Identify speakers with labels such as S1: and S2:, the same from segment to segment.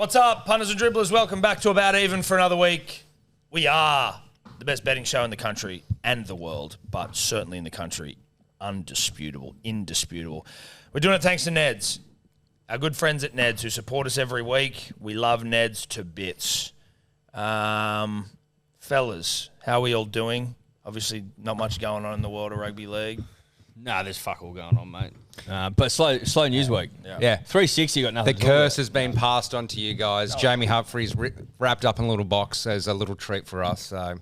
S1: What's up, punters and dribblers? Welcome back to About Even for another week. We are the best betting show in the country and the world, but certainly in the country, undisputable, indisputable. We're doing it thanks to Neds, our good friends at Neds who support us every week. We love Neds to bits. Fellas, how are we all doing? Obviously, not much going on in the world of rugby league.
S2: Nah, there's fuck all going on, mate. But slow news week. Yeah. 360 got nothing.
S3: The curse has been passed on to you guys. Jamie Humphrey's wrapped up in a little box as a little treat for us. So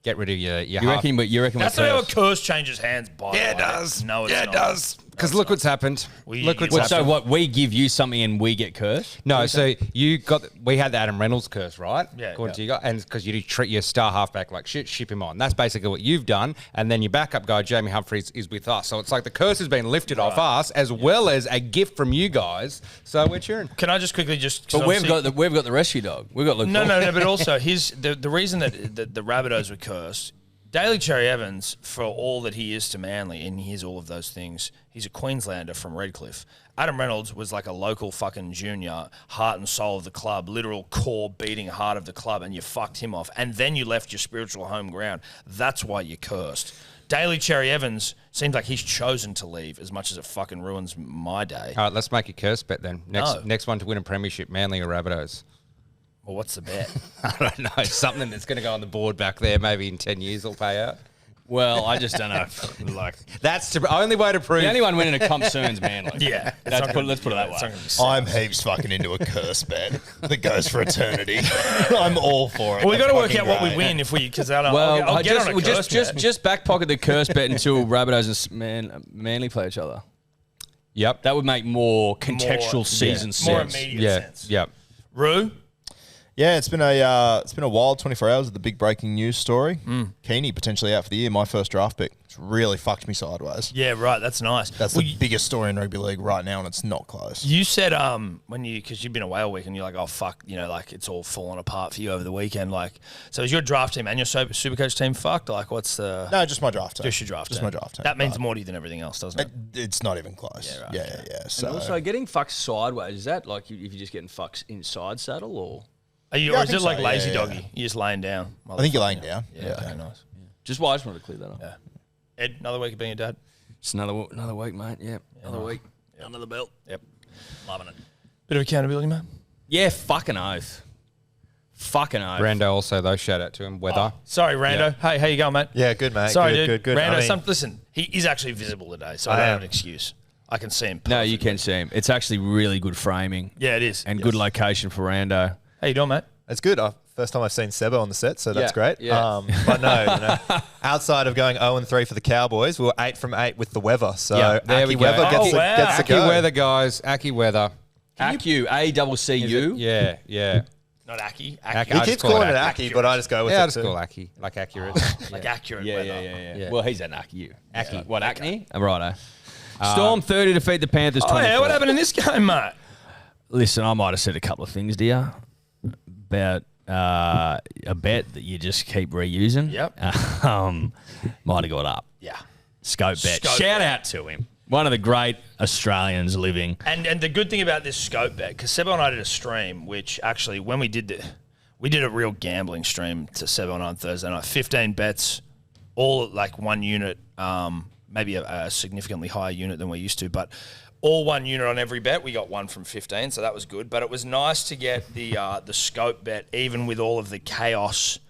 S3: get rid of your
S2: You reckon
S1: That's not how a curse changes hands, by the way.
S3: it does.
S1: No, it's
S3: yeah,
S1: not.
S3: it does. Because look what's happened.
S2: So what? We give you something and we get cursed?
S3: No, so we had the Adam Reynolds curse, right?
S1: Yeah.
S3: According to you guys, and because you treat your star halfback like shit, ship him on. That's basically what you've done. And then your backup guy, Jamie Humphreys, is with us. So it's like the curse has been lifted off us, as well as a gift from you guys. So we're cheering.
S1: Can I just quickly
S2: But we've got the rescue dog. We've got Luke.
S1: No, but also the reason that the Rabbitohs were cursed. Daly Cherry Evans, for all that he is to Manly, and he is all of those things, he's a Queenslander from Redcliffe. Adam Reynolds was like a local fucking junior, heart and soul of the club, literal core beating heart of the club, and you fucked him off. And then you left your spiritual home ground. That's why you're cursed. Daly Cherry Evans seems like he's chosen to leave as much as it fucking ruins my day.
S3: All right, let's make a curse bet then. Next one to win a premiership, Manly or Rabbitohs.
S1: Well, what's the bet?
S3: I don't know. Something that's going to go on the board back there. Maybe in 10 years will pay out.
S2: Well, I just don't know.
S3: That's the only way to prove.
S2: The only one winning a comp soon's Manly.
S1: Yeah.
S2: Let's put it that way.
S4: I'm heaps fucking into a curse bet that goes for eternity. I'm all for it.
S1: Well, we got to work
S4: Fucking
S1: out what we
S4: great.
S1: win if we, because I'll
S2: Well,
S1: get on a curse bet.
S2: just back pocket the curse bet until Rabbitohs and Manly play each other.
S3: Yep.
S2: That would make more contextual season sense.
S1: More immediate sense.
S3: Yep.
S1: Rue?
S4: Yeah, it's been a wild 24 hours of the big breaking news story. Keeney potentially out for the year. My first draft pick. It's really fucked me sideways.
S1: Yeah, right. That's nice.
S4: That's the biggest story in rugby league right now, and it's not close.
S1: You said because you've been away all week and you're like, oh fuck, like it's all falling apart for you over the weekend. Like, so is your draft team and your Supercoach team fucked? Like, what's the?
S4: No, just my draft team.
S1: Just your draft team.
S4: Just my draft team.
S1: That means more to you than everything else, doesn't it?
S4: It's not even close.
S1: Yeah, right,
S4: Yeah. So
S2: And also, getting fucked sideways, is that like if you're just getting fucked inside saddle or?
S1: Are you,
S4: Yeah,
S1: or
S4: I
S1: is
S4: think
S1: it like
S4: so,
S1: lazy
S4: yeah.
S1: doggy? You're just laying down.
S4: I think you're laying down.
S1: Yeah, okay, nice.
S2: Just I just wanted to clear that up.
S1: Yeah. Ed, another week of being a dad.
S2: Just another week, mate. Yeah, another week. Under the belt.
S1: Yep.
S2: Loving it.
S1: Bit of accountability, man.
S2: Yeah, fucking oath.
S3: Brando also, though, shout out to him. Weather.
S1: Sorry, Rando. Hey, how you going, mate?
S4: Yeah, good, mate.
S1: Sorry,
S4: good,
S1: dude.
S4: good.
S1: Rando, listen, he is actually visible today, so I don't have an excuse. I can see him perfectly.
S2: No, you can see him. It's actually really good framing.
S1: Yeah, it is.
S2: And good location for Rando.
S1: How you doing, mate?
S5: It's good. First time I've seen Sebo on the set, so that's great.
S2: Yeah.
S5: But no, outside of going 0-3 for the Cowboys, we were 8 from 8 with the weather. So
S3: there we
S5: Aki
S3: go.
S5: Weather gets the
S3: Aki
S5: go.
S3: Weather, guys. Aki Weather.
S2: Accu, A-double-C-U.
S3: Yeah.
S1: Not Aki.
S3: Aki.
S5: He
S3: I just
S5: keeps
S3: call
S5: calling
S3: it
S5: it
S3: Aki.
S5: Aki, but I just go with
S3: Yeah, I
S5: it
S3: just
S5: too.
S3: call Aki. Like accurate.
S1: Like accurate
S2: Yeah,
S1: weather.
S2: yeah. Well, he's an Accu.
S3: Aki.
S2: What, Acne? Righto. Storm 30 defeat the Panthers 24.
S1: Oh, yeah, what happened in this game, mate?
S2: Listen, I might have said a couple of things, dear, about a bet that you just keep reusing.
S1: Yep.
S2: Might have got up.
S1: Yeah.
S2: Scope bet.
S1: Scope
S2: Shout
S1: bet.
S2: out to him. One of the great Australians living.
S1: And the good thing about this scope bet, because Sebo and I did a stream, which actually, when we did a real gambling stream to Sebo and I on Thursday night. 15 bets, all at like one unit, maybe a significantly higher unit than we're used to, but all one unit on every bet. We got one from 15, so that was good. But it was nice to get the scope bet, even with all of the chaos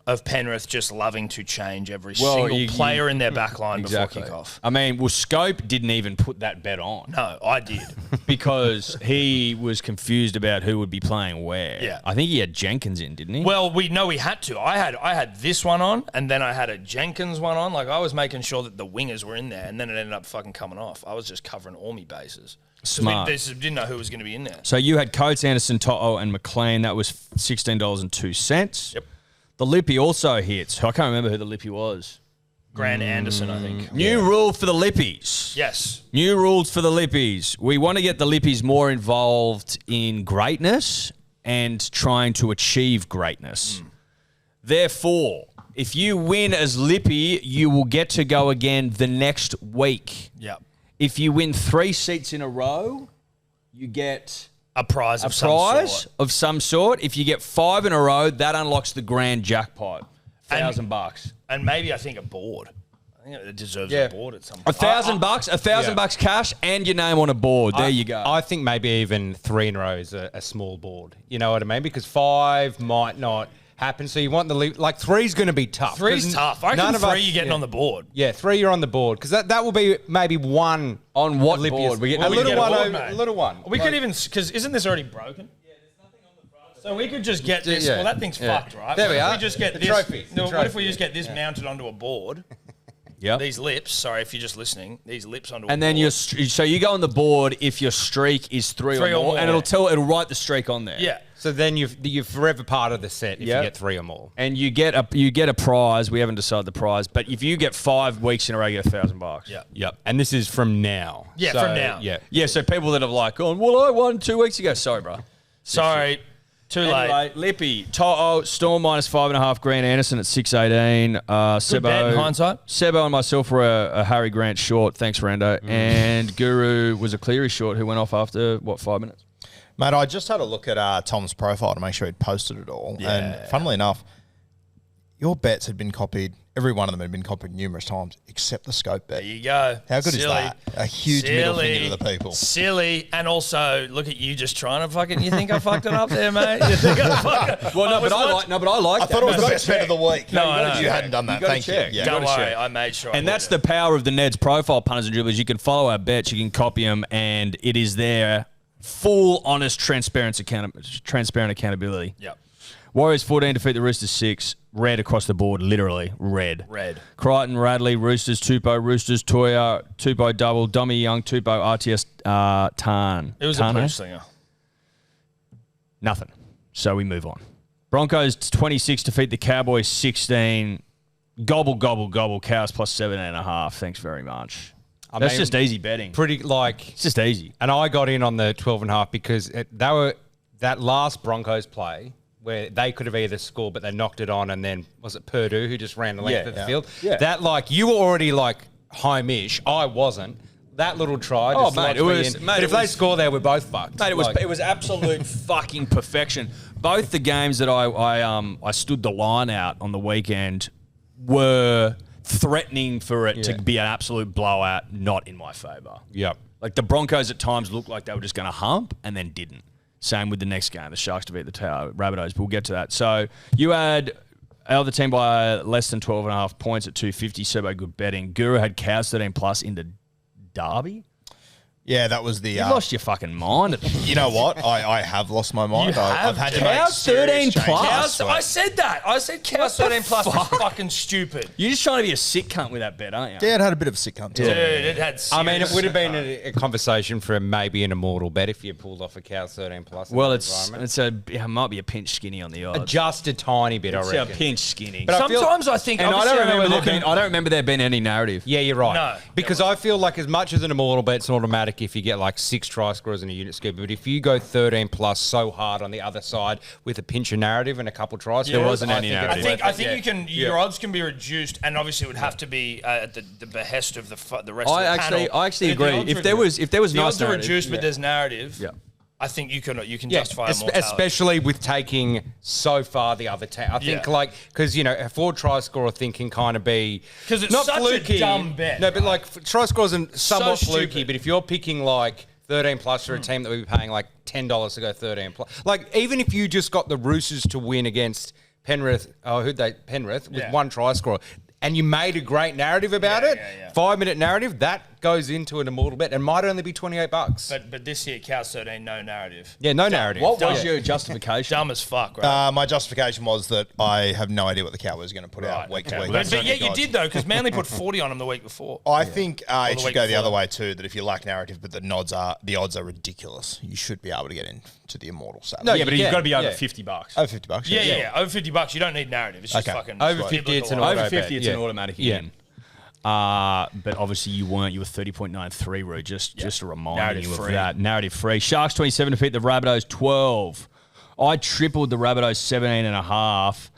S1: of Penrith just loving to change every single player in their back line before kickoff.
S2: I mean, Scope didn't even put that bet on.
S1: No, I did.
S2: Because he was confused about who would be playing where.
S1: Yeah.
S2: I think he had Jenkins in, didn't he?
S1: Well, we had to. I had this one on, and then I had a Jenkins one on. Like, I was making sure that the wingers were in there, and then it ended up fucking coming off. I was just covering all my bases.
S2: Smart.
S1: We didn't know who was going to be in there.
S2: So you had Coates, Anderson, To'o, and McLean. That was $16.02.
S1: Yep.
S2: The Lippy also hits. I can't remember who the Lippy was.
S1: Grant Anderson, I think.
S2: New rule for the Lippies.
S1: Yes.
S2: New rules for the Lippies. We want to get the Lippies more involved in greatness and trying to achieve greatness. Therefore, if you win as Lippy, you will get to go again the next week.
S1: Yep.
S2: If you win 3 seats in a row, you get
S1: A prize of
S2: a
S1: some
S2: prize
S1: sort.
S2: of some sort. If you get 5 in a row, that unlocks the grand jackpot. $1,000.
S1: And maybe I think a board. I think it deserves
S3: Yeah.
S1: a board at some point.
S2: $1,000, $1,000 cash, and your name on a board. There you go.
S3: I think maybe even 3 in a row is a small board. You know what I mean? Because 5 might not happen. So you want the like 3's going to be tough.
S1: 3's tough. I reckon 3 you're getting on the board.
S3: Yeah, 3 you're on the board because that will be maybe one
S2: On what
S3: Olympias-
S2: board? We get-
S3: a
S2: we
S3: little
S1: get a
S3: one.
S1: board,
S3: Over,
S1: mate.
S3: a little one.
S1: We could even, because isn't this already broken? Yeah, there's nothing on the front. So we could just get this.
S3: Yeah.
S1: Well, that thing's
S3: Yeah.
S1: fucked, right?
S3: There
S1: What
S3: we
S1: if
S3: are.
S1: We just get
S3: The
S1: this.
S3: trophy. The
S1: No, what if we
S3: trophy.
S1: just get this mounted onto a board?
S2: Yep.
S1: These lips. Sorry, if you're just listening. These lips onto.
S2: And
S1: a
S2: then
S1: board.
S2: so you go on the board if your streak is 3
S1: 3
S2: or more, and it'll write the streak on there.
S1: Yeah.
S3: So then you're forever part of the set if
S2: Yep.
S3: you get 3 or more.
S2: And you get a prize. We haven't decided the prize, but if you get 5 weeks in a row, you get $1,000.
S1: Yeah.
S3: Yep. And this is from now.
S1: Yeah,
S3: So,
S1: from now.
S3: Yeah.
S2: Yeah. So people that have like gone, well, I won 2 weeks ago. Sorry, bro.
S1: Sorry, too late.
S2: Anyway, Lippy, Storm minus 5.5 grand. Anderson at 6.18. Sebo,
S1: bet in hindsight.
S2: Sebo and myself were a Harry Grant short. Thanks, Rando. And Guru was a Cleary short who went off after 5 minutes.
S4: Mate, I just had a look at Tom's profile to make sure he'd posted it all.
S1: Yeah.
S4: And funnily enough, your bets had been copied. Every one of them had been copied numerous times, except the scope bet.
S1: There you go.
S4: How good is
S1: Silly.
S4: that? A huge middle
S1: Silly.
S4: finger to the people.
S1: Silly. And also, look at you just trying to fucking. You think I fucked it up there, mate? You think I fucking.
S2: Well, I like
S4: I thought it was the best bet of the week.
S1: No, I know.
S4: You hadn't done that.
S2: gotta
S4: Thank
S2: check.
S4: you. Yeah.
S1: Don't
S2: gotta
S1: worry,
S2: check.
S1: I made sure.
S2: And that's the power of the Ned's profile, punters and dribblers. You can follow our bets, you can copy them, and it is there. Full, honest, transparent accountability.
S1: Yep.
S2: Warriors 14 defeat the Roosters 6. Red across the board, literally red.
S1: Red.
S2: Crichton, Radley, Roosters, Tupou, Roosters, Toya, Tupou double, Dommy Young, Tupou, RTS, Tarn.
S1: It was
S2: Tarn,
S1: a
S2: eh?
S1: push slinger.
S2: Nothing. So we move on. Broncos 26 defeat the Cowboys 16. Gobble, gobble, gobble. Cows plus 7.5. Thanks very much. That's
S3: mean,
S2: just easy betting.
S3: Pretty like.
S2: It's just easy.
S3: And I got in on the 12.5 because they were that last Broncos play where they could have either scored, but they knocked it on, and then was it Purdue who just ran the length of the field?
S2: Yeah.
S3: That like you were already like home-ish. I wasn't. That little try.
S2: Oh,
S3: just
S2: mate,
S3: lodged
S2: it
S3: me
S2: was-
S3: in.
S2: mate,
S3: But
S2: it
S3: if they
S2: was-
S3: score there, we're both fucked.
S2: Mate,
S3: Like-
S2: it was absolute fucking perfection. Both the games that I stood the line out on the weekend were threatening for it to be an absolute blowout, not in my favour.
S3: Yep.
S2: Like the Broncos at times looked like they were just going to hump and then didn't. Same with the next game, the Sharks to beat the Rabbitohs, but we'll get to that. So you had our other team by less than 12.5 points at 250, so good betting. Guru had Cows 13 plus in the Derby.
S4: Yeah, that was the.
S2: You lost your fucking mind.
S4: You know what? I have lost my mind.
S1: You
S4: I've
S1: have,
S4: had to
S1: Jack.
S4: make
S2: Cows
S4: serious
S2: 13
S4: changes.
S2: plus.
S1: Cows, I said that. I said Cows 13 plus was fucking stupid.
S2: You're just trying to be a sick cunt with that bet, aren't you?
S4: Yeah, it had a bit of a sick cunt to
S1: Dude,
S4: it.
S1: it had
S3: I mean, it
S1: serious-
S3: would have been a conversation for maybe an immortal bet if you pulled off a Cows 13 plus. in
S2: Well,
S3: that environment.
S2: it might be a pinch skinny on the odds.
S3: Just a tiny bit, I
S2: It's a
S3: reckon.
S2: pinch skinny.
S3: But I feel-
S1: Sometimes I think.
S2: and I
S1: obviously
S2: don't remember
S1: we're
S2: I don't remember there being any narrative.
S3: Yeah, you're right.
S1: No,
S3: because I feel like as much as an immortal bet's an automatic if you get like 6 try scorers and a unit scoop, but if you go 13 plus so hard on the other side with a pinch of narrative and a couple try scorers,
S2: wasn't any
S3: it's
S2: narrative.
S3: worth
S1: I
S3: it.
S1: think
S3: Yeah.
S1: you can. Your odds can be reduced, and obviously it would have to be at the behest of the rest of the
S2: I
S1: panel.
S2: actually
S1: But
S2: agree.
S1: the odds
S2: If
S1: are-
S2: there was
S1: the
S2: nice
S1: odds are
S2: narrative,
S1: reduced, but
S2: yeah.
S1: there's narrative.
S2: Yeah.
S1: I think you can
S3: Yeah,
S1: justify a mortality.
S3: especially with taking so far the other team. I think
S1: Yeah.
S3: like because a 4 try scorer thing can kind of be
S1: 'Cause it's
S3: not
S1: such a
S3: fluky.
S1: dumb bet,
S3: No, but like try scores are somewhat fluky.
S1: stupid.
S3: But if you're picking like 13 plus for a team that we'd be paying like $10 to go 13 plus, like even if you just got the Roosters to win against Penrith, Penrith with
S1: Yeah.
S3: 1 try scorer. And you made a great narrative about it.
S1: yeah.
S3: 5-minute narrative that goes into an immortal bet and might only be $28.
S1: But this year, Cows 13, no narrative.
S3: Yeah, no narrative.
S2: What was
S3: Yeah.
S2: your justification?
S1: Dumb as fuck, right?
S4: My justification was that I have no idea what the Cowboys are going to put out week to week.
S1: But yet you did though, because Manly put 40 on them the week before.
S4: I think it
S1: the
S4: should
S1: week
S4: go the
S1: before.
S4: other way too. That if you lack narrative, but the odds are ridiculous, you should be able to get into the immortal status.
S3: No,
S2: yeah, but
S3: you
S2: you've
S3: can.
S2: got to be over
S3: Yeah.
S2: $50.
S4: over $50.
S1: Yeah. Over $50, you don't need narrative. It's just
S4: Okay.
S1: fucking
S3: Over 50, it's an
S1: biblical.
S3: auto
S2: Over 50,
S3: bet,
S2: it's
S3: yeah.
S2: an automatic
S3: Yeah.
S2: in. But obviously you weren't. You were 30.93, Roo. Just to remind
S1: Narrative
S2: you of
S1: free.
S2: that. Narrative free. Sharks 27 defeat the Rabbitohs 12. I tripled the Rabbitohs 17.5.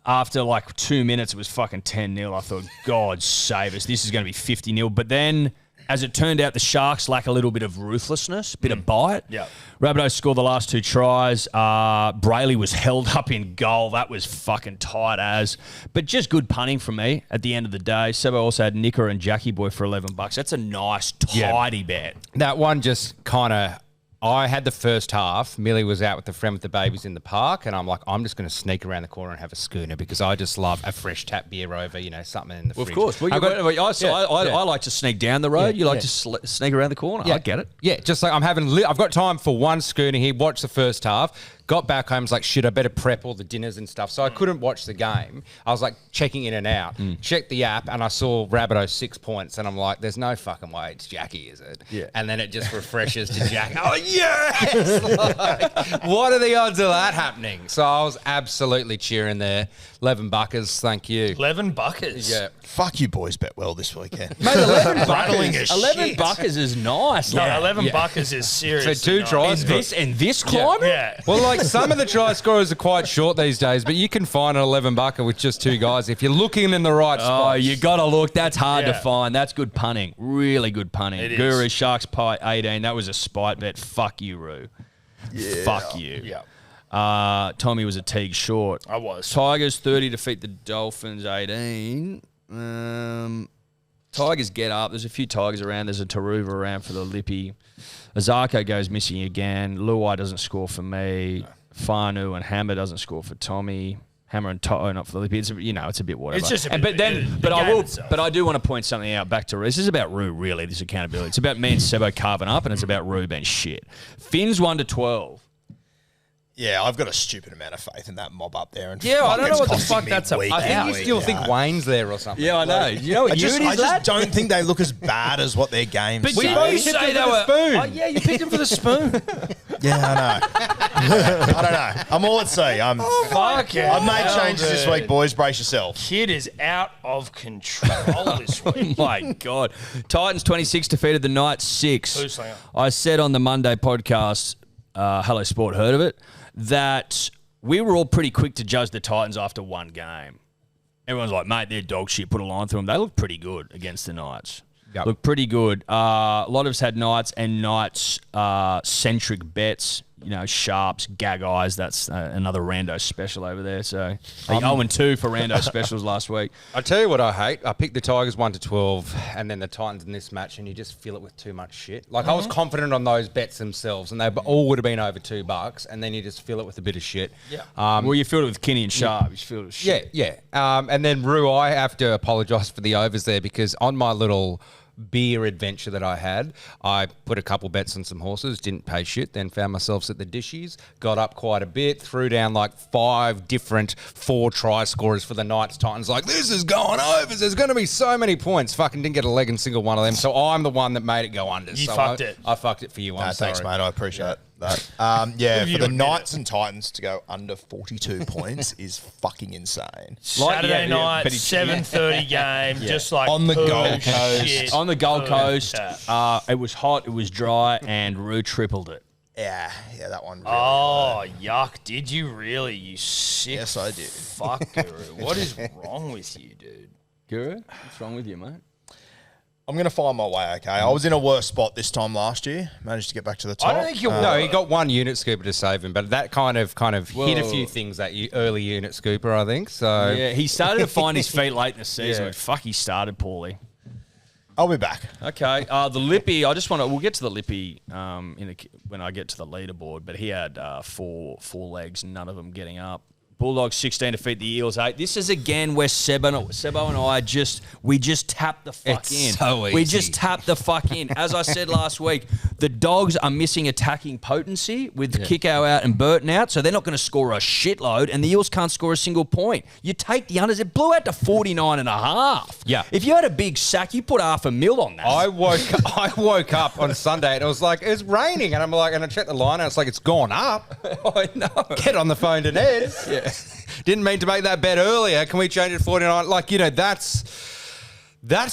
S2: After like 2 minutes, it was fucking 10-0. I thought, God save us. This is going to be 50-0. But then As it turned out, the Sharks lack a little bit of ruthlessness, a bit of bite.
S1: Yeah.
S2: Rabbitohs scored the last 2 tries. Brayley was held up in goal. That was fucking tight as. But just good punting from me at the end of the day. Sebo also had Nicker and Jackie Boy for $11. That's a nice, tidy bet.
S3: That one just kind of... I had the first half. Millie was out with a friend with the babies in the park, and I'm like, I'm just going to sneak around the corner and have a schooner because I just love a fresh tap beer over, something in the fridge.
S2: Of course. Well, I like to sneak down the road. You like to sneak around the corner. I get it.
S3: Yeah, just like I've got time for one schooner here, watch the first half, got back home, was like, shit, I better prep all the dinners and stuff. So I couldn't watch the game. I was like checking in and out, checked the app, and I saw Rabbitoh 6 points, and I'm like, there's no fucking way it's Jackie, is it?
S2: Yeah.
S3: And then it just refreshes to Jackie. Oh, yes! Like, what are the odds of that happening? So I was absolutely cheering there. 11 buckers, thank you.
S1: 11 buckers.
S3: Yeah.
S4: Fuck you boys bet well this weekend.
S2: Mate, 11
S1: Rattling as
S2: 11
S1: shit.
S2: buckers is nice.
S1: No,
S2: like.
S1: 11 buckers is serious.
S3: So 2 tries.
S2: In this climate?
S1: Yeah.
S3: Well, like some of the try scorers are quite short these days, but you can find an 11 bucker with just 2 guys if you're looking in the right spot.
S2: Oh, you got to look. That's hard to
S1: Yeah.
S2: find. That's good punting. Really good punting.
S1: It is.
S2: Guru, Sharks Pie 18. That was a spite bet. Fuck you, Roo. Fuck you.
S1: Yeah.
S2: Tommy was a Teague short.
S1: I was.
S2: Tigers 30 defeat the Dolphins 18. Tigers get up. There's a few Tigers around. There's a Taruva around for the Lippy. Azarko goes missing again. Luai doesn't score for me. Farnu and Hammer doesn't score for Tommy. Hammer and Toto not for the Lippy. It's a bit whatever.
S1: It's just a bit-
S2: but then,
S1: the
S2: but I
S1: game
S2: will.
S1: itself.
S2: But I do want to point something out back to Roo. This is about Roo, really. This accountability. It's about me and Sebo carving up, and it's about Roo being shit. Finn's 1-12.
S4: Yeah, I've got a stupid amount of faith in that mob up there. And
S2: Yeah, I don't know
S4: it's
S2: what the
S4: costing
S2: fuck
S4: me
S2: that's
S4: week
S2: about.
S3: I
S4: in,
S3: think you
S4: week
S3: still
S4: out.
S3: think Wayne's there or something.
S2: Yeah, I know. You know what
S4: I just
S2: Unity's lad?
S4: don't think they look as bad as what their games
S2: But
S4: say.
S2: you both
S3: picked
S2: say
S3: him
S2: they
S3: for the
S2: were.
S3: spoon.
S2: Oh, yeah, you picked him for the spoon.
S4: Yeah, I know. I don't know. I'm all at sea.
S1: Fuck it.
S4: I've made changes this week, boys. Brace yourself.
S1: Kid is out of control this week.
S2: Oh my God. Titans 26 defeated the Knights 6.
S1: Who's slinger?
S2: I said on the Monday podcast, Hello Sport heard of it, that we were all pretty quick to judge the Titans after one game. Everyone's like, mate, they're dog shit. Put a line through them. They look pretty good against the Knights.
S3: Yep.
S2: Look pretty good. A lot of us had Knights and Knights-centric bets. Sharps, gag eyes. That's another rando special over there. So 0-2 for rando specials last week.
S3: I tell you what I hate. I picked the Tigers 1-12 and then the Titans in this match, and you just fill it with too much shit. Like I was confident on those bets themselves, and they all would have been over $2, and then you just fill it with a bit of shit.
S1: Yeah.
S2: Well, you filled it with Kinney and Sharp. You filled it with shit.
S3: Yeah. And then Roo, I have to apologise for the overs there because on my little beer adventure that I had, I put a couple bets on some horses, didn't pay shit, then found myself at the dishes, got up quite a bit, threw down like 5 different 4 try scorers for the Knights Titans. Like, this is going overs. There's going to be so many points. Fucking didn't get a leg in single one of them. So I'm the one that made it go under.
S1: You
S3: so
S1: fucked it.
S3: I fucked it for you. I'm sorry.
S4: Thanks, mate. I appreciate that.
S1: You
S4: For the
S1: admit
S4: Knights and Titans to go under 42 points is fucking insane.
S1: Saturday night,
S2: but
S1: 7:30 game, just like
S4: On the
S1: poo
S4: Gold Coast.
S1: shit.
S2: On the Gold Coast,
S1: Yeah.
S2: it was hot, it was dry, and Roo tripled it.
S4: Yeah, that one. Really
S1: Oh, yuck. Did you really, you sick
S4: Yes, I did.
S1: fuck, Guru. What is wrong with you, dude?
S2: Guru, what's wrong with you, mate?
S4: I'm going to find my way, okay? I was in a worse spot this time last year. Managed to get back to the top.
S1: I don't think you're
S3: No, he got 1 unit scooper to save him, but that kind of hit a
S2: Whoa.
S3: few things that early unit scooper, I think. So
S2: Yeah, he started to find his feet late in the season.
S3: Yeah.
S2: But fuck, he started poorly.
S4: I'll be back.
S2: Okay, the Lippy. We'll get to the Lippy when I get to the leaderboard. But he had 4 legs, none of them getting up. Bulldogs 16 defeat the Eels 8. This is again where Sebo and I just tap the fuck
S3: It's
S2: in.
S3: so
S2: We
S3: easy.
S2: just tap the fuck in. As I said last week, the Dogs are missing attacking potency with Kickow out and Burton out, so they're not going to score a shitload, and the Eels can't score a single point. You take the unders. It blew out to 49.5.
S3: Yeah.
S2: If you had a big sack, you put $500,000 on that.
S3: I woke up on Sunday and it was like, it's raining. And I'm like, and I checked the line and it's like, it's gone up.
S2: I know.
S3: Get on the phone to Ned. Yeah. Didn't mean to make that bet earlier. Can we change it to 49? Like, that's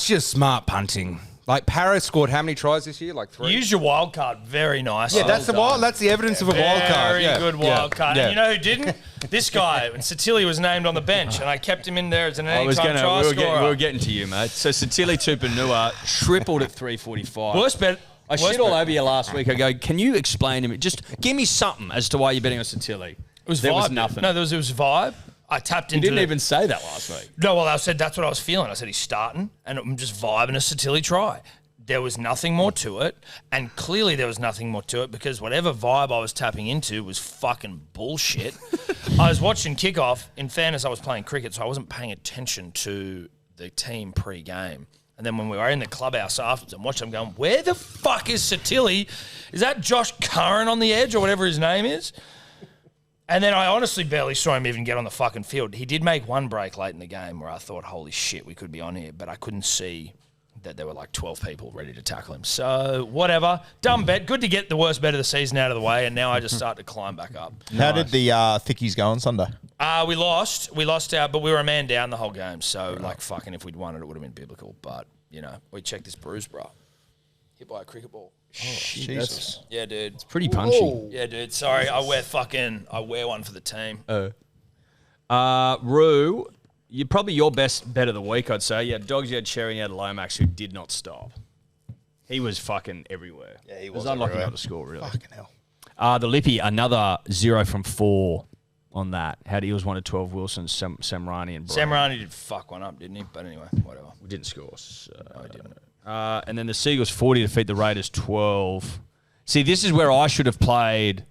S3: just smart punting. Like Paris scored how many tries this year? Like 3.
S1: Use your wild card very nice.
S3: Yeah, that's That's the evidence of a wild card.
S1: Very good wild card. And you know who didn't? This guy. When Satili was named on the bench, and I kept him in there as an anytime try scorer.
S2: We were getting to you, mate. So Satili Tupanua tripled at 345.
S1: Worst bet.
S2: I shit all over you last week. I go, can you explain to me? Just give me something as to why you're betting on Satili.
S1: There
S2: was nothing.
S1: No, it was vibe. I tapped into.
S2: You didn't even say that last week.
S1: No, well, I said that's what I was feeling. I said he's starting, and I'm just vibing a Satili try. There was nothing more to it, and clearly there was nothing more to it because whatever vibe I was tapping into was fucking bullshit. I was watching kickoff. In fairness, I was playing cricket, so I wasn't paying attention to the team pre-game. And then when we were in the clubhouse afterwards and watched them going, where the fuck is Satili? Is that Josh Curran on the edge or whatever his name is? And then I honestly barely saw him even get on the fucking field. He did make one break late in the game where I thought, holy shit, we could be on here. But I couldn't see that there were like 12 people ready to tackle him. So whatever. Dumb bet. Good to get the worst bet of the season out of the way. And now I just start to climb back up.
S4: How did the thickies go on Sunday?
S1: We lost. We lost out, but we were a man down the whole game. So like fucking if we'd won it would have been biblical. But, you know, we checked this bruise, bro. Hit by a cricket ball.
S4: Jesus.
S1: Yeah, dude.
S2: It's pretty punchy.
S1: Yeah, dude. Sorry. I wear one for the team.
S2: Rue, you're probably your best bet of the week, I'd say. You had Dogs, you had Cherry, you had Lomax, who did not stop. He was fucking everywhere.
S4: Yeah, he
S2: It was
S4: was
S2: unlucky
S4: everywhere.
S2: not to score, really.
S4: Fucking hell.
S2: The Lippy, another 0 from 4 on that. Had Eels 1 to 12, Wilson, Samrani, and Brian.
S1: Samrani did fuck one up, didn't he? But anyway, whatever.
S2: We didn't score. So.
S1: No, he didn't.
S2: And then the Seagulls 40 to defeat the Raiders 12. See, this is where I should have played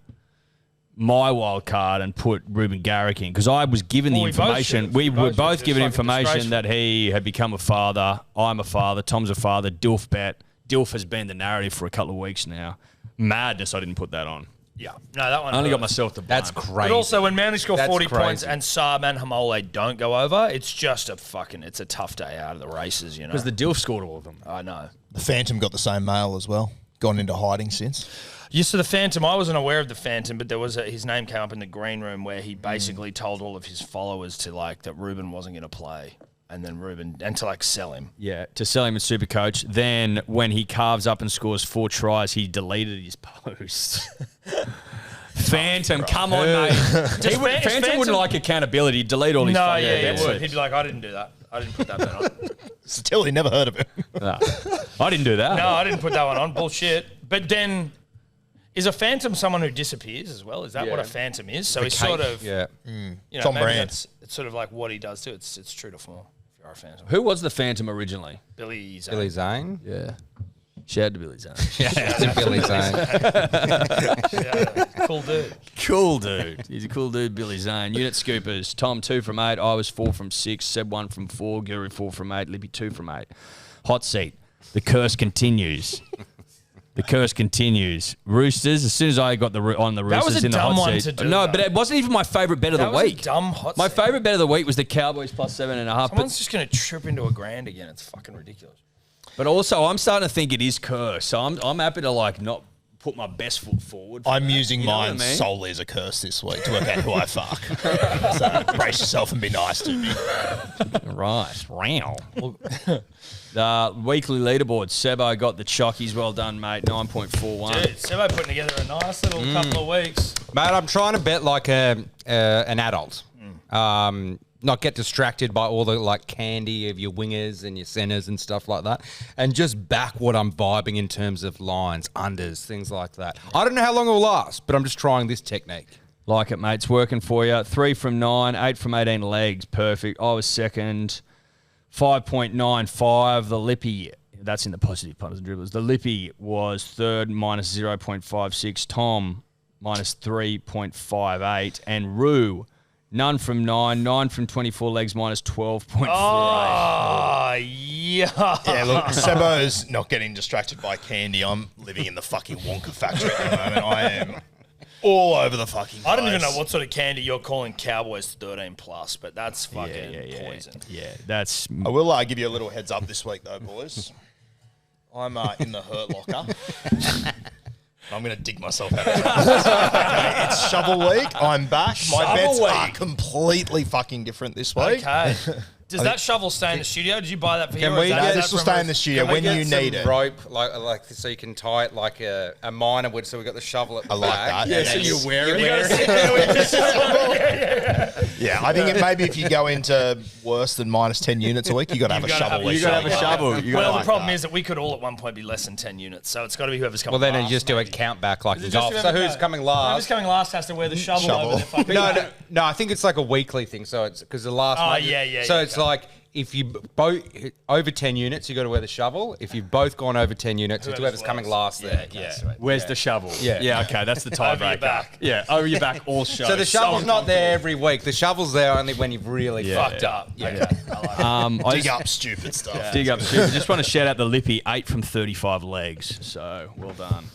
S2: my wild card and put Ruben Garrick in because I was given the information. We were both given information that he had become a father. I'm a father. Tom's a father. Dilf bet. Dilf has been the narrative for a couple of weeks now. Madness I didn't put that on.
S1: Yeah. No, that one.
S2: I only
S1: hurt.
S2: got myself to blame.
S3: That's crazy.
S1: But also, when Manly score 40 points
S3: crazy.
S1: and Saab and Hamole don't go over, it's just it's a tough day out of the races, you know.
S2: Because the Dilf scored all of them.
S1: I know.
S4: The Phantom got the same mail as well. Gone into hiding since.
S1: Yes, so the Phantom, I wasn't aware of the Phantom, but there was his name came up in the green room where he basically told all of his followers to that Ruben wasn't going to play. And then to sell him.
S2: Yeah, to sell him in Supercoach. Then when he carves up and scores 4 tries, he deleted his post. Phantom, come on, mate. Phantom wouldn't like accountability. He'd delete all his
S1: No,
S2: fucking
S1: yeah,
S2: bets.
S1: he would. He'd be like, I didn't do that. I didn't put that bet on.
S4: Still, he never heard of him.
S2: No, I didn't do that.
S1: No, I didn't put that one on. Bullshit. But then, is a Phantom someone who disappears as well? Is that what a Phantom is? So he's sort of,
S3: Yeah.
S1: you know,
S4: Tom
S1: maybe
S4: Brand.
S1: it's sort of like what he does too. It's true to form if you are a Phantom.
S2: Who was the Phantom originally?
S1: Billy Zane.
S3: Billy Zane.
S2: Yeah. Shout out to Billy Zane.
S3: Yeah, Billy Zane.
S1: Yeah, cool dude.
S2: Cool dude. He's a cool dude, Billy Zane. Unit Scoopers. Tom 2 from 8. I was 4 from 6. Seb 1 from 4. Guru 4 from 8. Libby 2 from 8. Hot seat. The curse continues. The curse continues. Roosters. As soon as I got on the Roosters
S1: was a
S2: in the
S1: dumb
S2: hot
S1: one
S2: seat.
S1: to do,
S2: No,
S1: though.
S2: but it wasn't even my favourite bet of
S1: That
S2: the
S1: was a
S2: week.
S1: dumb hot
S2: My
S1: seat.
S2: favourite bet of the week was the Cowboys plus 7.5.
S1: Someone's just going to trip into $1,000 again. It's fucking ridiculous.
S2: But also, I'm starting to think it is curse. So I'm happy to not put my best foot forward.
S4: I'm using
S2: You know what
S4: mine
S2: I mean?
S4: solely as a curse this week to work out who I fuck. So brace yourself and be nice to me.
S2: Right. Wow. The weekly leaderboard. Sebo got the chockies. Well done, mate. 9.41.
S1: Dude, Sebo putting together a nice little couple of weeks.
S3: Mate, I'm trying to bet like an adult. Not get distracted by all the candy of your wingers and your centers and stuff like that, and just back what I'm vibing in terms of lines, unders, things like that. I don't know how long it will last, but I'm just trying this technique.
S2: Like it, mate. It's working for you. 3 from 9, 8 from 18 legs. Perfect. I was second. 5.95. The Lippy, that's in the positive punters and dribblers. The Lippy was third, minus 0.56. Tom, minus 3.58. And Rue, none from 9, 9 from 24 legs, minus 12.48.
S1: Oh, yeah.
S4: Yeah, look, Sebo's not getting distracted by candy. I'm living in the fucking Wonka factory at the moment. I am all over the fucking place.
S1: I don't even know what sort of candy you're calling Cowboys 13 plus, but that's fucking poison.
S2: Yeah, that's...
S4: I will give you a little heads up this week, though, boys. I'm in the hurt locker. I'm going to dig myself out of it. Okay, it's shovel week. I'm back. My bets are completely fucking different this week.
S1: Okay. Does that shovel stay in the studio? Did you buy that for you?
S3: Can
S1: or
S3: we
S1: is that-
S3: get-
S1: is
S4: This
S1: that
S4: will
S1: from
S4: stay
S1: a-
S4: in the studio
S3: Can we
S4: when
S3: get
S4: you
S3: some
S4: need it.
S3: rope, like so you can tie it like a miner would. So we got the shovel at the
S4: I like
S3: back.
S4: that.
S2: So you wear it.
S1: You gotta sit there with your shovel.
S4: Yeah, I think it maybe if you go into worse than minus 10 units a week, you got to have a
S1: gotta
S4: shovel.
S1: have-
S4: with
S1: you gotta have a
S4: something.
S2: shovel. You
S1: Well,
S4: like
S1: the problem
S4: that.
S1: is that we could all at one point be less than 10 units, so it's got to be whoever's coming
S3: Well, then
S1: last.
S3: you just do a
S1: maybe.
S3: count back like
S1: Is it
S3: in
S1: just
S3: golf. So
S1: whoever-
S3: who's
S1: no.
S3: coming
S1: Whoever's
S3: last?
S1: coming last has to wear the shovel over the fucking.
S3: No. I think it's like a weekly thing. So it's because the last.
S1: Oh,
S3: month-
S1: yeah.
S3: So it's like if you both over 10 units, you got to wear the shovel. If you've both gone over 10 units, it's whoever's coming last there. Yeah.
S2: Where's the shovel?
S3: Yeah.
S2: Yeah, okay, that's the
S1: Over your
S2: tiebreaker.
S1: back.
S2: Yeah, over your back all show.
S3: So the shovel's not there every week. The shovel's there only when you've really
S1: Fucked up. Yeah. Okay. I like it.
S2: I
S4: Dig
S2: just,
S4: up stupid stuff.
S2: dig up shit. I just want to shout out the Lippy, 8 from 35 legs. So, well done.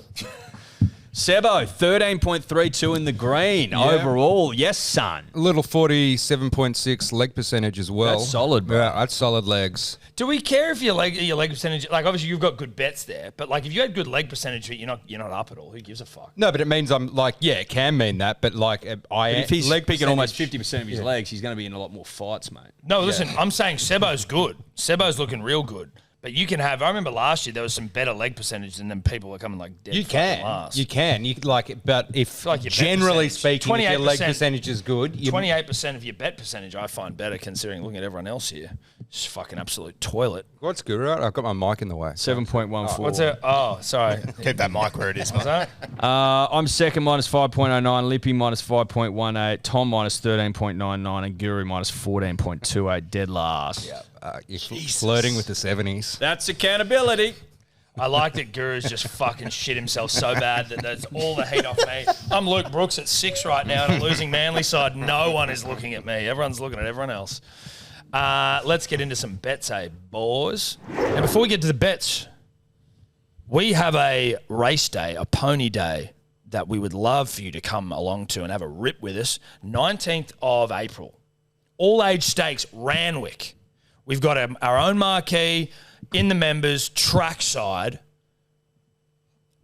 S2: Sebo, 13.32 in the green overall. Yes, son.
S3: A little 47.6 leg percentage as well.
S2: That's solid, bro.
S3: Yeah, that's solid legs.
S1: Do we care if your leg percentage? Like, obviously, you've got good bets there, but like, if you had good leg percentage, but you're not up at all. Who gives a fuck?
S3: No, but it means I'm like, yeah, it can mean that, but like,
S2: If he's
S3: leg
S2: picking almost
S3: percentage-
S2: 50% of his legs, he's going to be in a lot more fights, mate.
S1: No, listen, I'm saying Sebo's good. Sebo's looking real good. But you can have. I remember last year there was some better leg percentage, and then people were coming like dead.
S3: You
S1: fucking
S3: can,
S1: last.
S3: you can, you like, but if
S1: like your bet
S3: generally
S1: percentage,
S3: speaking, if your leg
S1: 28%,
S3: percentage is good, you
S1: 28% of your bet percentage, I find better considering looking at everyone else here. Just fucking absolute toilet.
S3: What's good, right? I've got my mic in the way.
S2: 7.14.
S1: What's it? Oh, sorry.
S4: Keep that mic where it is, mate.
S1: Sorry?
S2: I'm second, minus 5.09. Lippy, minus 5.18. Tom, minus 13.99. And Guru, minus 14.28. Dead last.
S3: You're flirting with the 70s.
S2: That's accountability.
S1: I like that Guru's just fucking shit himself so bad that that's all the heat off me. I'm Luke Brooks at 6 right now, and I'm losing Manly side. No one is looking at me. Everyone's looking at everyone else. Let's get into some bets, boys? And before we get to the bets, we have a race day, a pony day, that we would love for you to come along to and have a rip with us. 19th of April. All-age stakes, Randwick. We've got our own marquee in the members, trackside,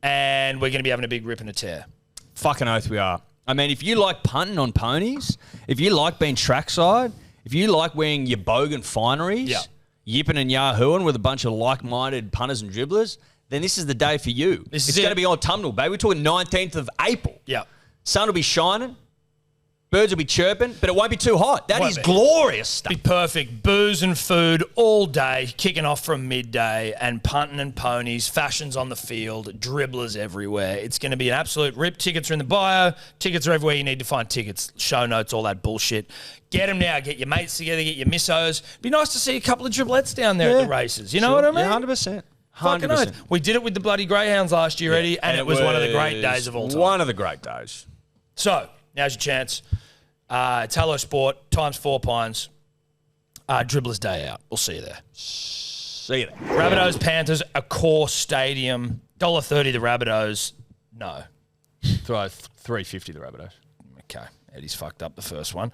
S1: and we're going to be having a big rip and a tear.
S2: Fucking oath we are. I mean, if you like punting on ponies, if you like being trackside, if you like wearing your bogan fineries,
S1: Yeah.
S2: yipping and yahooing with a bunch of like-minded punters and dribblers, then this is the day for you.
S1: This
S2: It's
S1: is
S2: going to
S1: it.
S2: be on Tumnell, baby. We're talking 19th of April.
S1: Yeah.
S2: Sun will be shining. Birds will be chirping, but it won't be too hot. That
S1: Won't
S2: is
S1: be.
S2: glorious stuff.
S1: Be perfect. Booze and food all day, kicking off from midday, and punting and ponies, fashions on the field, dribblers everywhere. It's going to be an absolute rip. Tickets are in the bio. Tickets are everywhere you need to find tickets, show notes, all that bullshit. Get them now. Get your mates together. Get your missos. Be nice to see a couple of dribblettes down there at the races. You know what I mean?
S2: Yeah, 100%.
S1: Fucking
S2: 100%.
S1: oath. We did it with the bloody Greyhounds last year, Eddie, and it was one of the great days of all time.
S2: One of the great days.
S1: So, now's your chance. Tallow Sport, times 4 Pines, Dribblers Day out. We'll see you there.
S2: See you there.
S1: Rabbitohs, Panthers, a core stadium. $1.30 the Rabbitohs. No.
S2: Throw 350 the Rabbitohs.
S1: Okay. Eddie's fucked up the first one.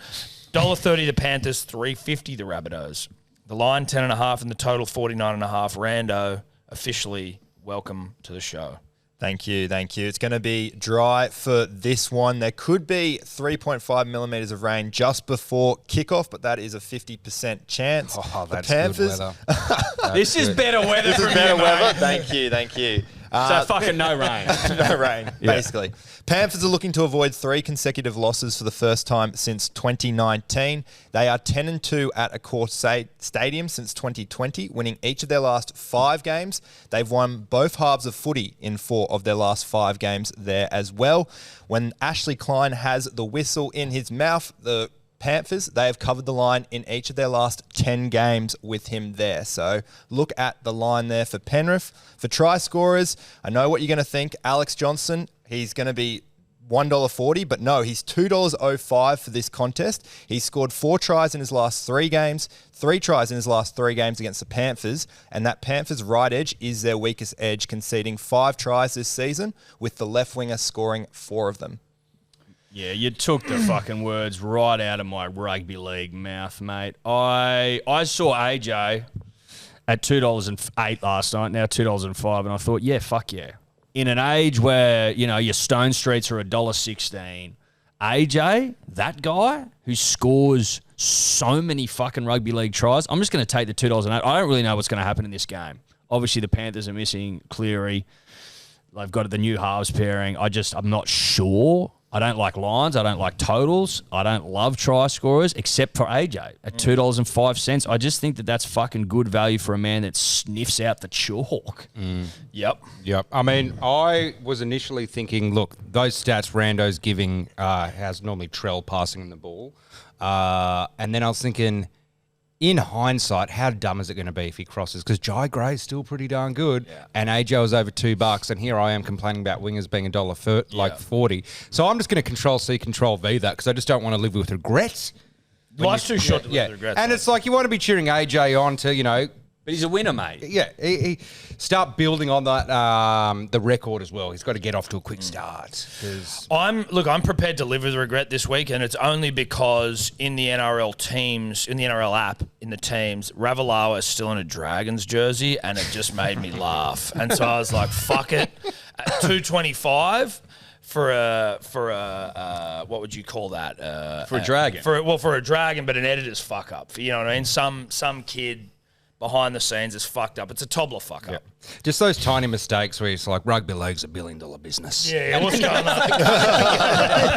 S1: $1.30 the Panthers, $3.50 the Rabbitohs. The line 10.5 and the total 49.5. Rando, officially welcome to the show.
S5: Thank you. It's going to be dry for this one. There could be 3.5 millimetres of rain just before kickoff, but that is a 50% chance.
S3: Oh,
S5: The
S3: that's
S5: Panthers,
S3: good weather.
S2: This is better weather from
S5: better
S2: you,
S5: weather.
S2: mate.
S5: Thank you.
S2: So fucking no rain.
S5: No rain, basically. Panthers are looking to avoid 3 consecutive losses for the first time since 2019. They are 10-2 at a core stadium since 2020, winning each of their last 5 games. They've won both halves of footy in 4 of their last 5 games there as well. When Ashley Klein has the whistle in his mouth, the Panthers, they have covered the line in each of their last 10 games with him there. So look at the line there for Penrith. For try scorers, I know what you're going to think. Alex Johnson, he's going to be $1.40, but no, he's $2.05 for this contest. He's scored 4 tries in his last 3 games, 3 tries in his last 3 games against the Panthers, and that Panthers right edge is their weakest edge, conceding 5 tries this season, with the left winger scoring 4 of them.
S2: Yeah, you took the fucking words right out of my rugby league mouth, mate. I saw AJ at $2.08 last night, now $2.05, and I thought, yeah, fuck yeah. In an age where, you know, your Stone Streets are $1.16, AJ, that guy who scores so many fucking rugby league tries, I'm just going to take the $2.08. I don't really know what's going to happen in this game. Obviously, the Panthers are missing Cleary. They've got the new halves pairing. I'm not sure. I don't like lines. I don't like totals. I don't love try scorers, except for AJ at $2.05. I just think that that's fucking good value for a man that sniffs out the chalk.
S1: Yep.
S3: I mean, I was initially thinking, look, those stats Rando's giving has normally Trell passing him the ball. And then I was thinking, in hindsight, how dumb is it going to be if he crosses? Because Jai Gray's still pretty darn good, and AJ was over $2, and here I am complaining about wingers being $1.40. So I'm just going to Control C, Control V that because I just don't want to live with regrets.
S1: Life's too short to live with regrets.
S3: And it's like you want to be cheering AJ on to,
S2: But he's a winner, mate.
S3: Yeah, he start building on that the record as well. He's got to get off to a quick start.
S1: I'm prepared to live with regret this week, and it's only because in the NRL teams, in the NRL app, in the teams, Ravalawa is still in a Dragons jersey, and it just made me laugh. And so I was like, "Fuck it," at $2.25 for a what would you call that?
S2: For a dragon.
S1: For a dragon, but an editor's fuck up. You know what I mean? Some kid behind the scenes is fucked up. It's a toddler fuck up.
S3: Just those tiny mistakes where it's like rugby league's $1 billion business.
S1: Yeah, what's going on?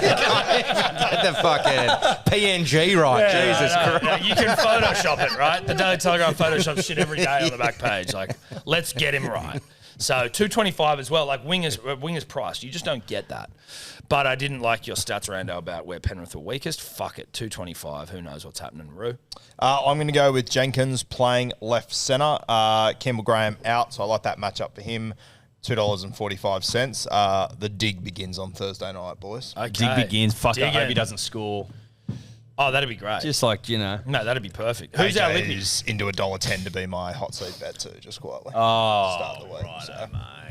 S3: Get the fucking PNG right. Jesus Christ.
S1: No, you can Photoshop it, right? The Daily Telegraph Photoshop shit every day on the back page. Like, let's get him right. So $2.25 as well, like wingers price. You just don't get that. But I didn't like your stats, Rando, about where Penrith were weakest. Fuck it, $2.25. Who knows what's happening, Roo?
S4: I'm going to go with Jenkins playing left centre. Campbell Graham out, so I like that matchup for him. $2.45. The dig begins on Thursday night, boys.
S1: Okay.
S2: Dig begins. Fuck it. I hope he
S1: Digging.
S2: doesn't score.
S1: Oh, that'd be great.
S2: Just like,
S1: No, that'd be perfect. Who's our
S4: AJ
S1: Lippy?
S4: is into $1.10 to be my hot seat bet too, just quietly.
S2: Oh,
S4: Start of the week. So.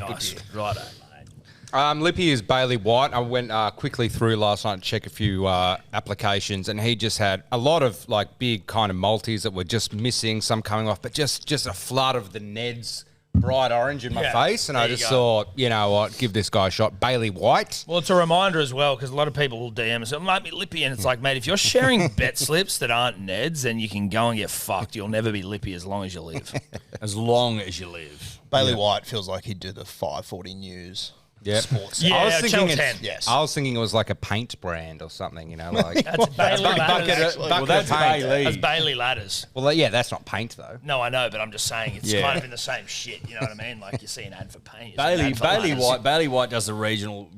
S1: Nice. Righto, mate.
S3: Lippy is Bailey White. I went quickly through last night to check a few applications, and he just had a lot of like big kind of multis that were just missing, some coming off, but just a flood of the Neds bright orange in my face, and I just thought, you know what, give this guy a shot. Bailey White.
S1: Well, it's a reminder as well, because a lot of people will DM us, it might be Lippy, and it's like, mate, if you're sharing bet slips that aren't Neds, then you can go and get fucked. You'll never be Lippy as long as you live.
S2: as long as you live.
S4: Bailey White feels like he'd do the 5:40 news.
S3: Yeah.
S4: Sports.
S1: Yeah,
S3: I was
S1: Channel
S3: thinking
S1: 10.
S4: Yes.
S3: I was thinking it was like a paint brand or something, you know, like
S1: That's Bailey Ladders.
S3: bucket of paint.
S1: That's Bailey Ladders.
S3: Well, yeah, that's not paint though.
S1: No, I know, but I'm just saying it's
S2: Yeah.
S1: kind of in the same shit. You know what I mean? Like you see an ad for paint. you see an
S2: Bailey
S1: ad for ladders.
S2: Bailey White does the regional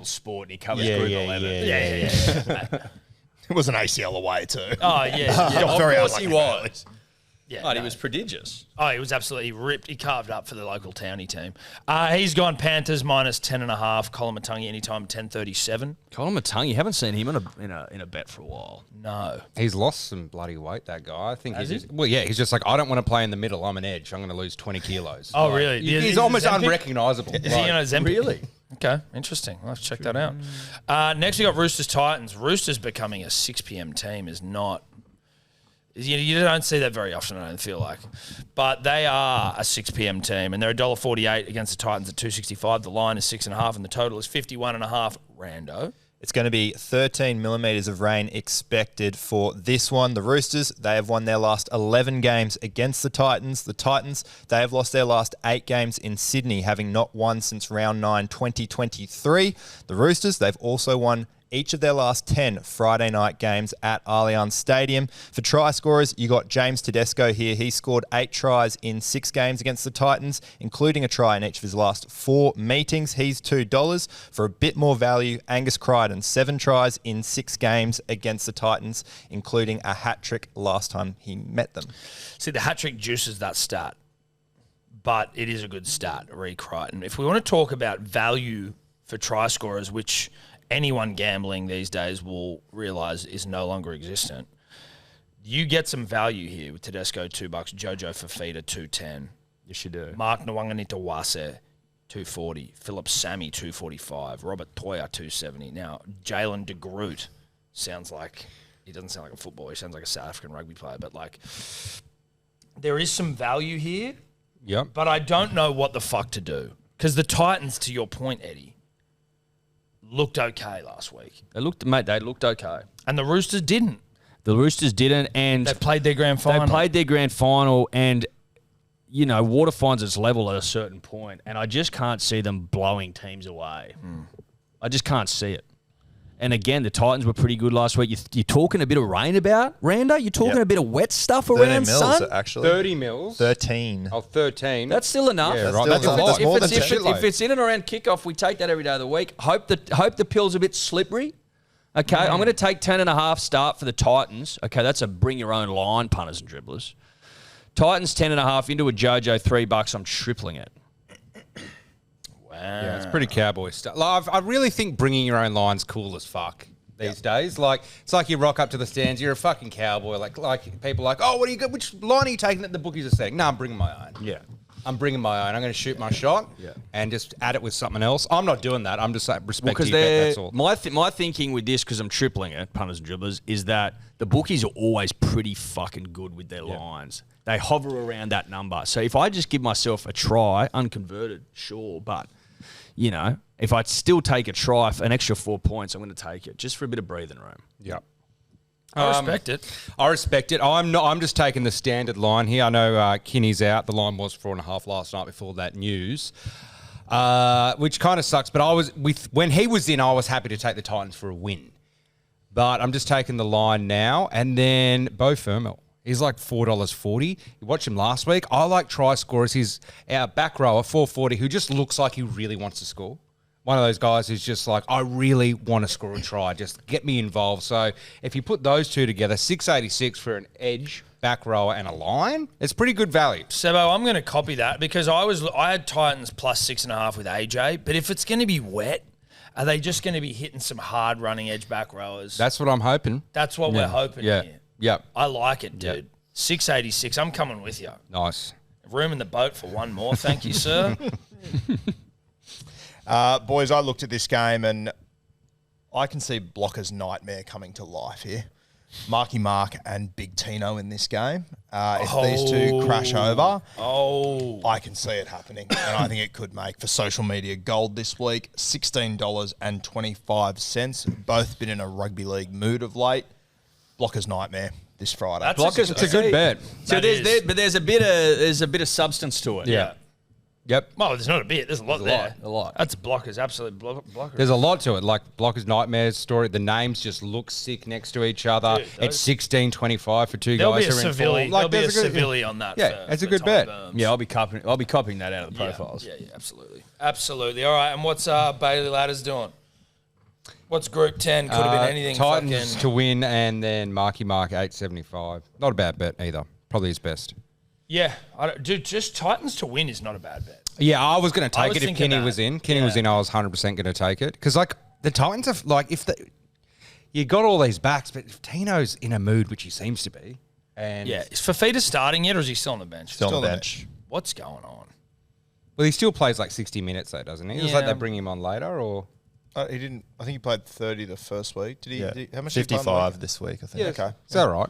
S2: sport, and he covers Group 11.
S1: Yeah.
S4: It was an ACL away too.
S1: Oh yeah.
S2: Of
S4: Very
S2: course
S4: unlucky
S2: he
S4: about
S2: was.
S1: Yeah,
S2: But he
S1: no.
S2: was prodigious.
S1: Oh, he was absolutely ripped. He carved up for the local townie team. He's gone Panthers minus 10.5. Colin Matungi anytime 10.37.
S2: Colin Matungi, you haven't seen him in a bet for a while.
S1: No.
S3: He's lost some bloody weight, that guy. I think
S1: Has
S3: he's
S1: he?
S3: just, well, yeah, he's just like, I don't want to play in the middle. I'm an edge. I'm going to lose 20 kilos.
S1: Oh,
S3: Like,
S1: really?
S3: He's
S1: Is
S3: almost
S1: Ozempic?
S3: unrecognizable.
S1: Is he on a Zempic?
S2: Really?
S1: Okay, interesting. I'll have to check that out. Next, we got Roosters Titans. Roosters becoming a 6 p.m. team is not. You don't see that very often, I don't feel like. But they are a 6 p.m. team, and they're $1.48 against the Titans at $2.65. The line is 6.5, and the total is 51.5. Rando.
S5: It's going to be 13 millimetres of rain expected for this one. The Roosters, they have won their last 11 games against the Titans. The Titans, they have lost their last 8 games in Sydney, having not won since round 9, 2023. The Roosters, they've also won each of their last 10 Friday night games at Allianz Stadium. For try scorers, you got James Tedesco here. He scored 8 tries in 6 games against the Titans, including a try in each of his last 4 meetings. He's $2. For a bit more value, Angus Crichton, 7 tries in 6 games against the Titans, including a hat-trick last time he met them.
S1: See, the hat-trick juices that stat, but it is a good stat, Ree Crichton. If we want to talk about value for try scorers, which anyone gambling these days will realise is no longer existent, you get some value here with Tedesco $2, Jojo Fafita $2.10,
S2: Yes, you do.
S1: Mark Nwanganitawase $2.40, Philip Sammy $2.45, Robert Toya $2.70. Now, Jalen de Groot sounds like, he doesn't sound like a footballer, he sounds like a South African rugby player, but like, there is some value here,
S3: Yep.
S1: but I don't know what the fuck to do. Because the Titans, to your point, Eddie, looked okay last week.
S2: They looked okay.
S1: And the Roosters didn't.
S2: The Roosters didn't, and
S1: They played their grand final.
S2: They played their grand final, and water finds its level at a certain point, and I just can't see them blowing teams away. I just can't see it. And again, the Titans were pretty good last week. You're talking a bit of rain about, Rando? You're talking a bit of wet stuff
S5: 13
S2: around,
S5: mils,
S2: son?
S5: actually.
S3: 30 mils.
S5: 13.
S3: Oh, 13.
S2: That's still enough.
S3: Yeah,
S5: That's
S3: right.
S5: still
S3: That's a
S5: enough.
S3: lot.
S5: That's more than
S2: If it's in and around kickoff, we take that every day of the week. Hope the pill's a bit slippery. Okay, I'm going to take 10.5 start for the Titans. Okay, that's a bring your own line, punters and dribblers. Titans 10.5 into a JoJo $3. I'm tripling it.
S3: Yeah, it's pretty cowboy stuff. Like, I really think bringing your own line's cool as fuck these days. Like, it's like you rock up to the stands, you're a fucking cowboy. Like people are like, oh, what do you got? Which line are you taking that the bookies are saying? No, I'm bringing my own.
S2: Yeah.
S3: I'm bringing my own. I'm going to shoot my shot and just add it with something else. I'm not doing that. I'm just saying respect to your bet, that's all.
S2: My thinking with this, because I'm tripling it, punters and dribblers, is that the bookies are always pretty fucking good with their lines. They hover around that number. So if I just give myself a try, unconverted, sure, but if I still take a try for an extra 4 points, I'm going to take it just for a bit of breathing room.
S3: Yeah.
S1: I respect it.
S3: I respect it. I'm just taking the standard line here. I know Kinney's out. The line was 4.5 last night before that news, which kind of sucks. But when he was in, I was happy to take the Titans for a win. But I'm just taking the line now. And then Bo Fermel. He's like $4.40. You watched him last week. I like try scorers. He's our back rower, $4.40, who just looks like he really wants to score. One of those guys who's just like, I really want to score a try. Just get me involved. So if you put those two together, $6.86 for an edge, back rower, and a line, it's pretty good value.
S1: Sebo, I'm going to copy that because I had Titans plus 6.5 with AJ. But if it's going to be wet, are they just going to be hitting some hard running edge back rowers?
S3: That's what I'm hoping.
S1: That's what we're hoping here.
S3: Yep.
S1: I like it, dude. 686. I'm coming with you.
S3: Nice.
S1: Room in the boat for one more. Thank you, sir.
S4: Boys, I looked at this game and I can see Blocker's nightmare coming to life here. Marky Mark and Big Tino in this game. If these two crash over, I can see it happening. And I think it could make for social media gold this week. $16.25. Both been in a rugby league mood of late. Blocker's nightmare this Friday.
S3: It's a good bet.
S2: So there's a bit of substance to it.
S3: Yeah. Yep.
S1: Well, there's not a bit. There's a lot there.
S2: A lot.
S1: That's Blockers. Absolute Blockers.
S3: There's a lot to it. Like Blocker's Nightmares story. The names just look sick next to each other.
S1: Dude,
S3: it's $16.25 for two
S1: There'll
S3: guys
S1: be a
S3: who are in
S1: Civilli.
S3: form.
S1: There'll be a
S3: there's good-
S1: Civilli on that.
S3: Yeah, it's a
S1: for
S3: good
S1: Ty
S3: bet.
S1: Burns.
S2: Yeah, I'll be copying that out of the profiles.
S1: Yeah, absolutely. Absolutely. All right, and what's Bailey Ladders doing? What's Group 10? Could have been anything.
S3: Titans to win and then Marky Mark $8.75. Not a bad bet either. Probably his best.
S1: Yeah. Dude, just Titans to win is not a bad bet.
S3: Yeah, I was going to
S1: I
S3: take
S1: was
S3: it if
S1: thinking
S3: Kenny
S1: that.
S3: was in. Kenny was in, I was 100% going to take it. Because, like, the Titans are, like, you got all these backs, but if Tino's in a mood, which he seems to be, and
S1: Yeah. Is Fafita starting yet, or is he still on the bench?
S5: Still on the bench.
S1: What's going on?
S3: well, he still plays like 60 minutes, though, doesn't he? It was like
S1: Yeah.
S3: they bring him on later, or
S4: He didn't. I think he played 30 the first week. Did he?
S5: Yeah.
S4: How much did he play on the
S5: 55
S4: week?
S5: this week, I think.
S4: Okay.
S3: is that right?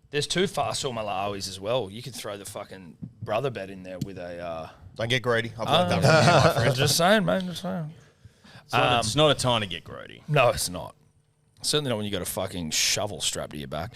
S1: There's two Fasil Malawis as well. You could throw the fucking brother bet in there with a.
S4: Don't get greedy. I've learned that from you, my friend.
S1: Just saying, man. Just saying.
S2: It's not a time to get greedy.
S1: No, it's not. Certainly not when you got a fucking shovel strapped to your back.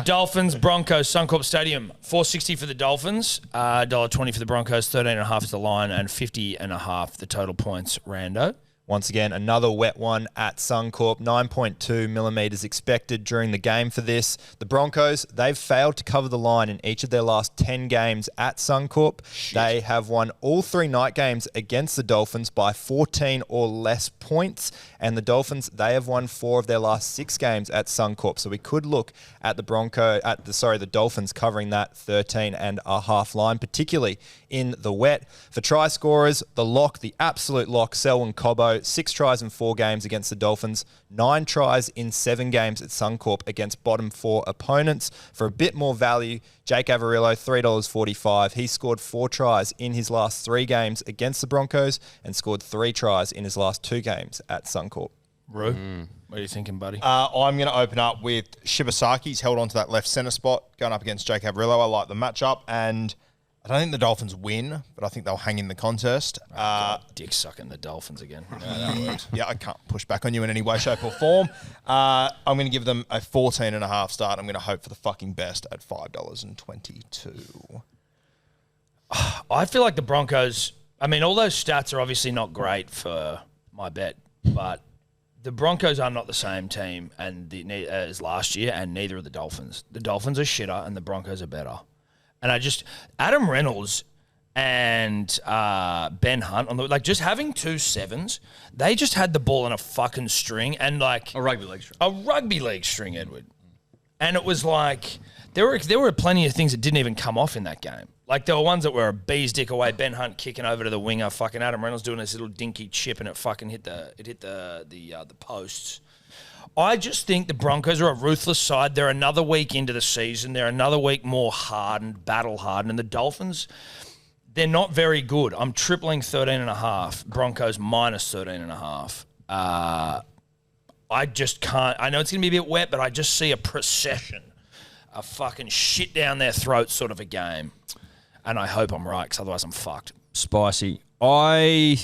S1: Dolphins, Broncos, Suncorp Stadium. $4.60 for the Dolphins, $1.20 for the Broncos, 13.5 is the line, and 50.5 the total points. Rando.
S5: Once again, another wet one at Suncorp. 9.2 millimetres expected during the game for this. The Broncos, they've failed to cover the line in each of their last 10 games at Suncorp. They have won all 3 night games against the Dolphins by 14 or less points. And the Dolphins, they have won 4 of their last 6 games at Suncorp. So we could look at the Dolphins covering that 13.5 line, particularly in the wet. For try scorers, the lock, the absolute lock, Selwyn Cobbo, 6 tries in 4 games against the Dolphins, 9 tries in 7 games at Suncorp against bottom 4 opponents. For a bit more value, Jake Averillo, $3.45. He scored 4 tries in his last 3 games against the Broncos and scored 3 tries in his last 2 games at Suncorp.
S1: Roo, what are you thinking, buddy?
S4: I'm going to open up with Shibasaki. He's held on to that left centre spot, going up against Jake Averillo. I like the matchup. And I don't think the Dolphins win, but I think they'll hang in the contest.
S1: Dick sucking the Dolphins again.
S4: Yeah, I can't push back on you in any way, shape, or form. I'm going to give them a 14.5 start. I'm going to hope for the fucking best at $5.22.
S1: I feel like the Broncos, I mean, all those stats are obviously not great for my bet, but the Broncos are not the same team as last year, and neither are the Dolphins. The Dolphins are shitter, and the Broncos are better. And Adam Reynolds and Ben Hunt, just having 2 sevens, they just had the ball in a fucking string and like...
S2: A rugby league string.
S1: A rugby league string, Edward. And it was like, there were plenty of things that didn't even come off in that game. Like there were ones that were a bee's dick away, Ben Hunt kicking over to the winger, fucking Adam Reynolds doing this little dinky chip and it fucking hit the posts. I just think the Broncos are a ruthless side. They're another week into the season. They're another week more hardened, battle-hardened. And the Dolphins, they're not very good. I'm tripling 13.5. Broncos minus 13.5. I just can't. I know it's going to be a bit wet, but I just see a procession, a fucking shit down their throats sort of a game. And I hope I'm right, because otherwise I'm fucked.
S2: Spicy. I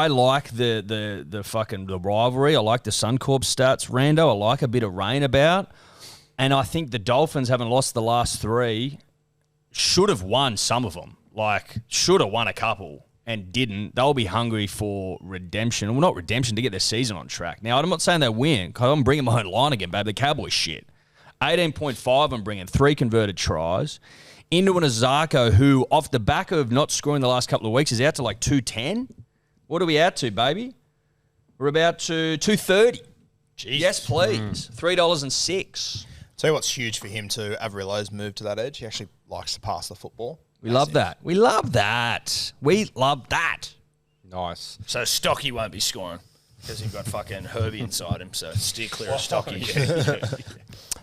S2: like the fucking the rivalry. I like the Suncorp stats, Rando. I like a bit of rain about. And I think the Dolphins, having lost the last 3, should have won some of them. Like, should have won a couple and didn't. They'll be hungry for redemption. Well, not redemption, to get their season on track. Now, I'm not saying they win, because I'm bringing my own line again, babe. The Cowboys shit. 18.5, I'm bringing 3 converted tries. Into an Azarko who, off the back of not scoring the last couple of weeks, is out to like 210. What are we out to, baby? We're about to 230. Yes, please. $3.06.
S4: Tell you what's huge for him too, Averillo's moved to that edge. He actually likes to pass the football.
S2: We love that. We love that. We love that.
S3: Nice.
S1: So Stocky won't be scoring because you've got fucking Herbie inside him, so steer clear of Stocky.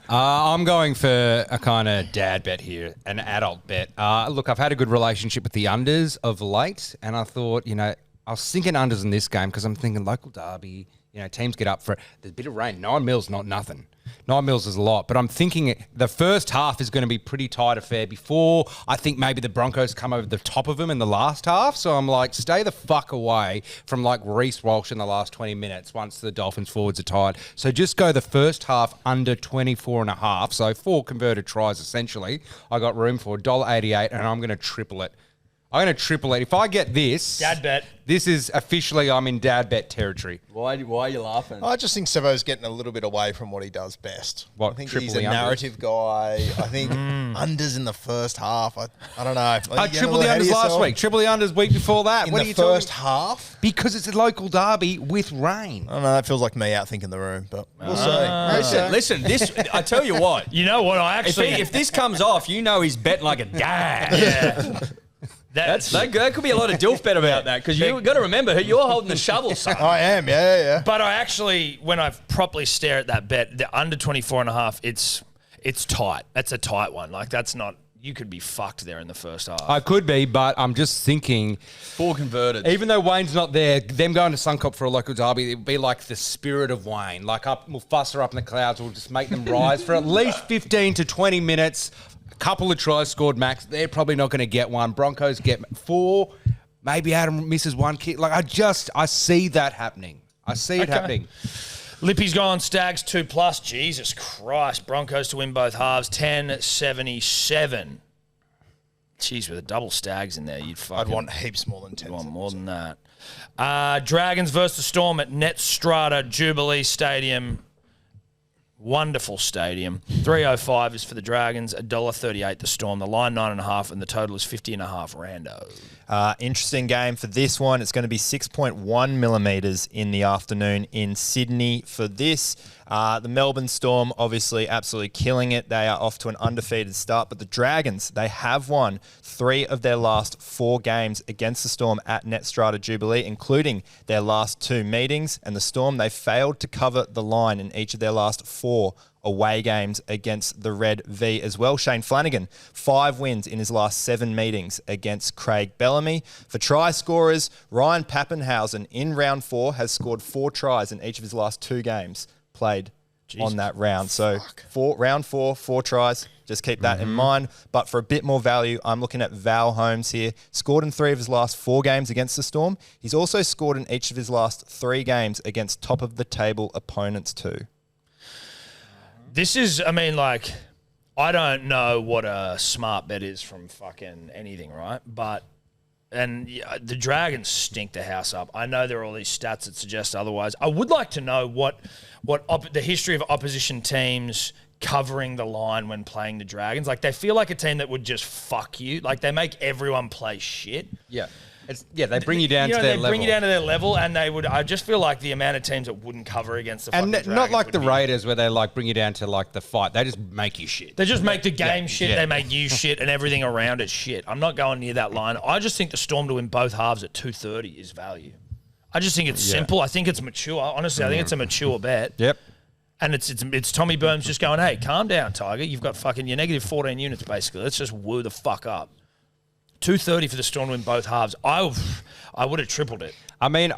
S3: I'm going for a kind of dad bet here, an adult bet. Look, I've had a good relationship with the unders of late, and I thought, I was thinking unders in this game because I'm thinking local derby, teams get up for it. There's a bit of rain. 9 mils, not nothing. 9 mils is a lot, but I'm thinking the first half is going to be pretty tight affair before I think maybe the Broncos come over the top of them in the last half. So I'm like, stay the fuck away from like Reece Walsh in the last 20 minutes once the Dolphins forwards are tired. So just go the first half under 24.5. So 4 converted tries essentially. I got room for $1.88 and I'm going to triple it. I'm going to triple it. If I get this...
S1: Dad bet.
S3: This is officially, I'm in dad bet territory.
S2: Why are you laughing?
S4: I just think Sebo's getting a little bit away from what he does best.
S3: What,
S4: I think
S3: triple
S4: he's a
S3: the unders?
S4: narrative guy. I think unders in the first half. I don't know.
S3: I tripled the unders last week. Triple the unders week before that.
S4: In
S3: What are
S4: the
S3: you
S4: first
S3: talking?
S4: half?
S3: Because it's a local derby with rain.
S4: I don't know. That feels like me out thinking the room, but we'll see.
S2: Listen, this, I tell you what.
S1: You know what? I actually...
S2: If this comes off, he's betting like a dad.
S1: Yeah.
S2: That could be a lot of dilf bet about that, because you've got to remember, you're holding the shovel, son.
S4: I am, yeah.
S1: But I actually, when I properly stare at that bet, the under 24.5, it's tight. That's a tight one. Like, that's not... You could be fucked there in the first half.
S3: I could be, but I'm just thinking...
S2: 4 converted.
S3: Even though Wayne's not there, them going to Suncorp for a local derby, it'd be like the spirit of Wayne. Like, we'll fuss her up in the clouds. We'll just make them rise for at least 15 to 20 minutes. Couple of tries scored max. They're probably not going to get one. Broncos get 4. Maybe Adam misses 1 kick. Like, I see that happening. I see it happening.
S1: Lippy's gone Stags 2+. Jesus Christ. Broncos to win both halves. 10.77. Jeez, with a double Stags in there,
S4: I'd want heaps more than 10.
S1: You'd want more than that. Dragons versus the Storm at Netstrata Jubilee Stadium. Wonderful stadium. 3.05 is for the Dragons, $1.38 the Storm. The line 9.5, and the total is 50.5. Rando.
S5: Interesting game for this one. It's going to be 6.1 millimetres in the afternoon in Sydney for this. The Melbourne Storm obviously absolutely killing it. They are off to an undefeated start, but the Dragons, they have won 3 of their last 4 games against the Storm at Netstrata Jubilee, including their last 2 meetings. And the Storm, they failed to cover the line in each of their last 4 away games against the Red V as well. Shane Flanagan, 5 wins in his last 7 meetings against Craig Bellamy. For try scorers, Ryan Pappenhausen in round 4 has scored 4 tries in each of his last 2 games played on that round. So round 4 tries. Just keep that in mind. But for a bit more value, I'm looking at Val Holmes here. Scored in 3 of his last 4 games against the Storm. He's also scored in each of his last 3 games against top-of-the-table opponents too.
S1: This is, I mean, like, I don't know what a smart bet is from fucking anything, right? But, and the Dragons stink the house up. I know there are all these stats that suggest otherwise. I would like to know what the history of opposition teams covering the line when playing the Dragons. Like, they feel like a team that would just fuck you. Like, they make everyone play shit.
S3: Yeah. They bring you down to their level.
S1: They bring you down to their level, and they would. I just feel like the amount of teams that wouldn't cover against the fucking Dragons
S3: not like the Raiders where they like bring you down to like the fight. They just make you shit.
S1: They just make the game shit. They make you shit, and everything around it shit. I'm not going near that line. I just think the Storm to win both halves at 230 is value. I just think it's simple. I think it's mature. Honestly, I think it's a mature bet.
S3: Yep.
S1: And it's Tommy Burns just going, hey, calm down, Tiger. You've got fucking your negative 14 units basically. Let's just woo the fuck up. 230 for the Storm to win both halves. I would have tripled it.
S3: I mean,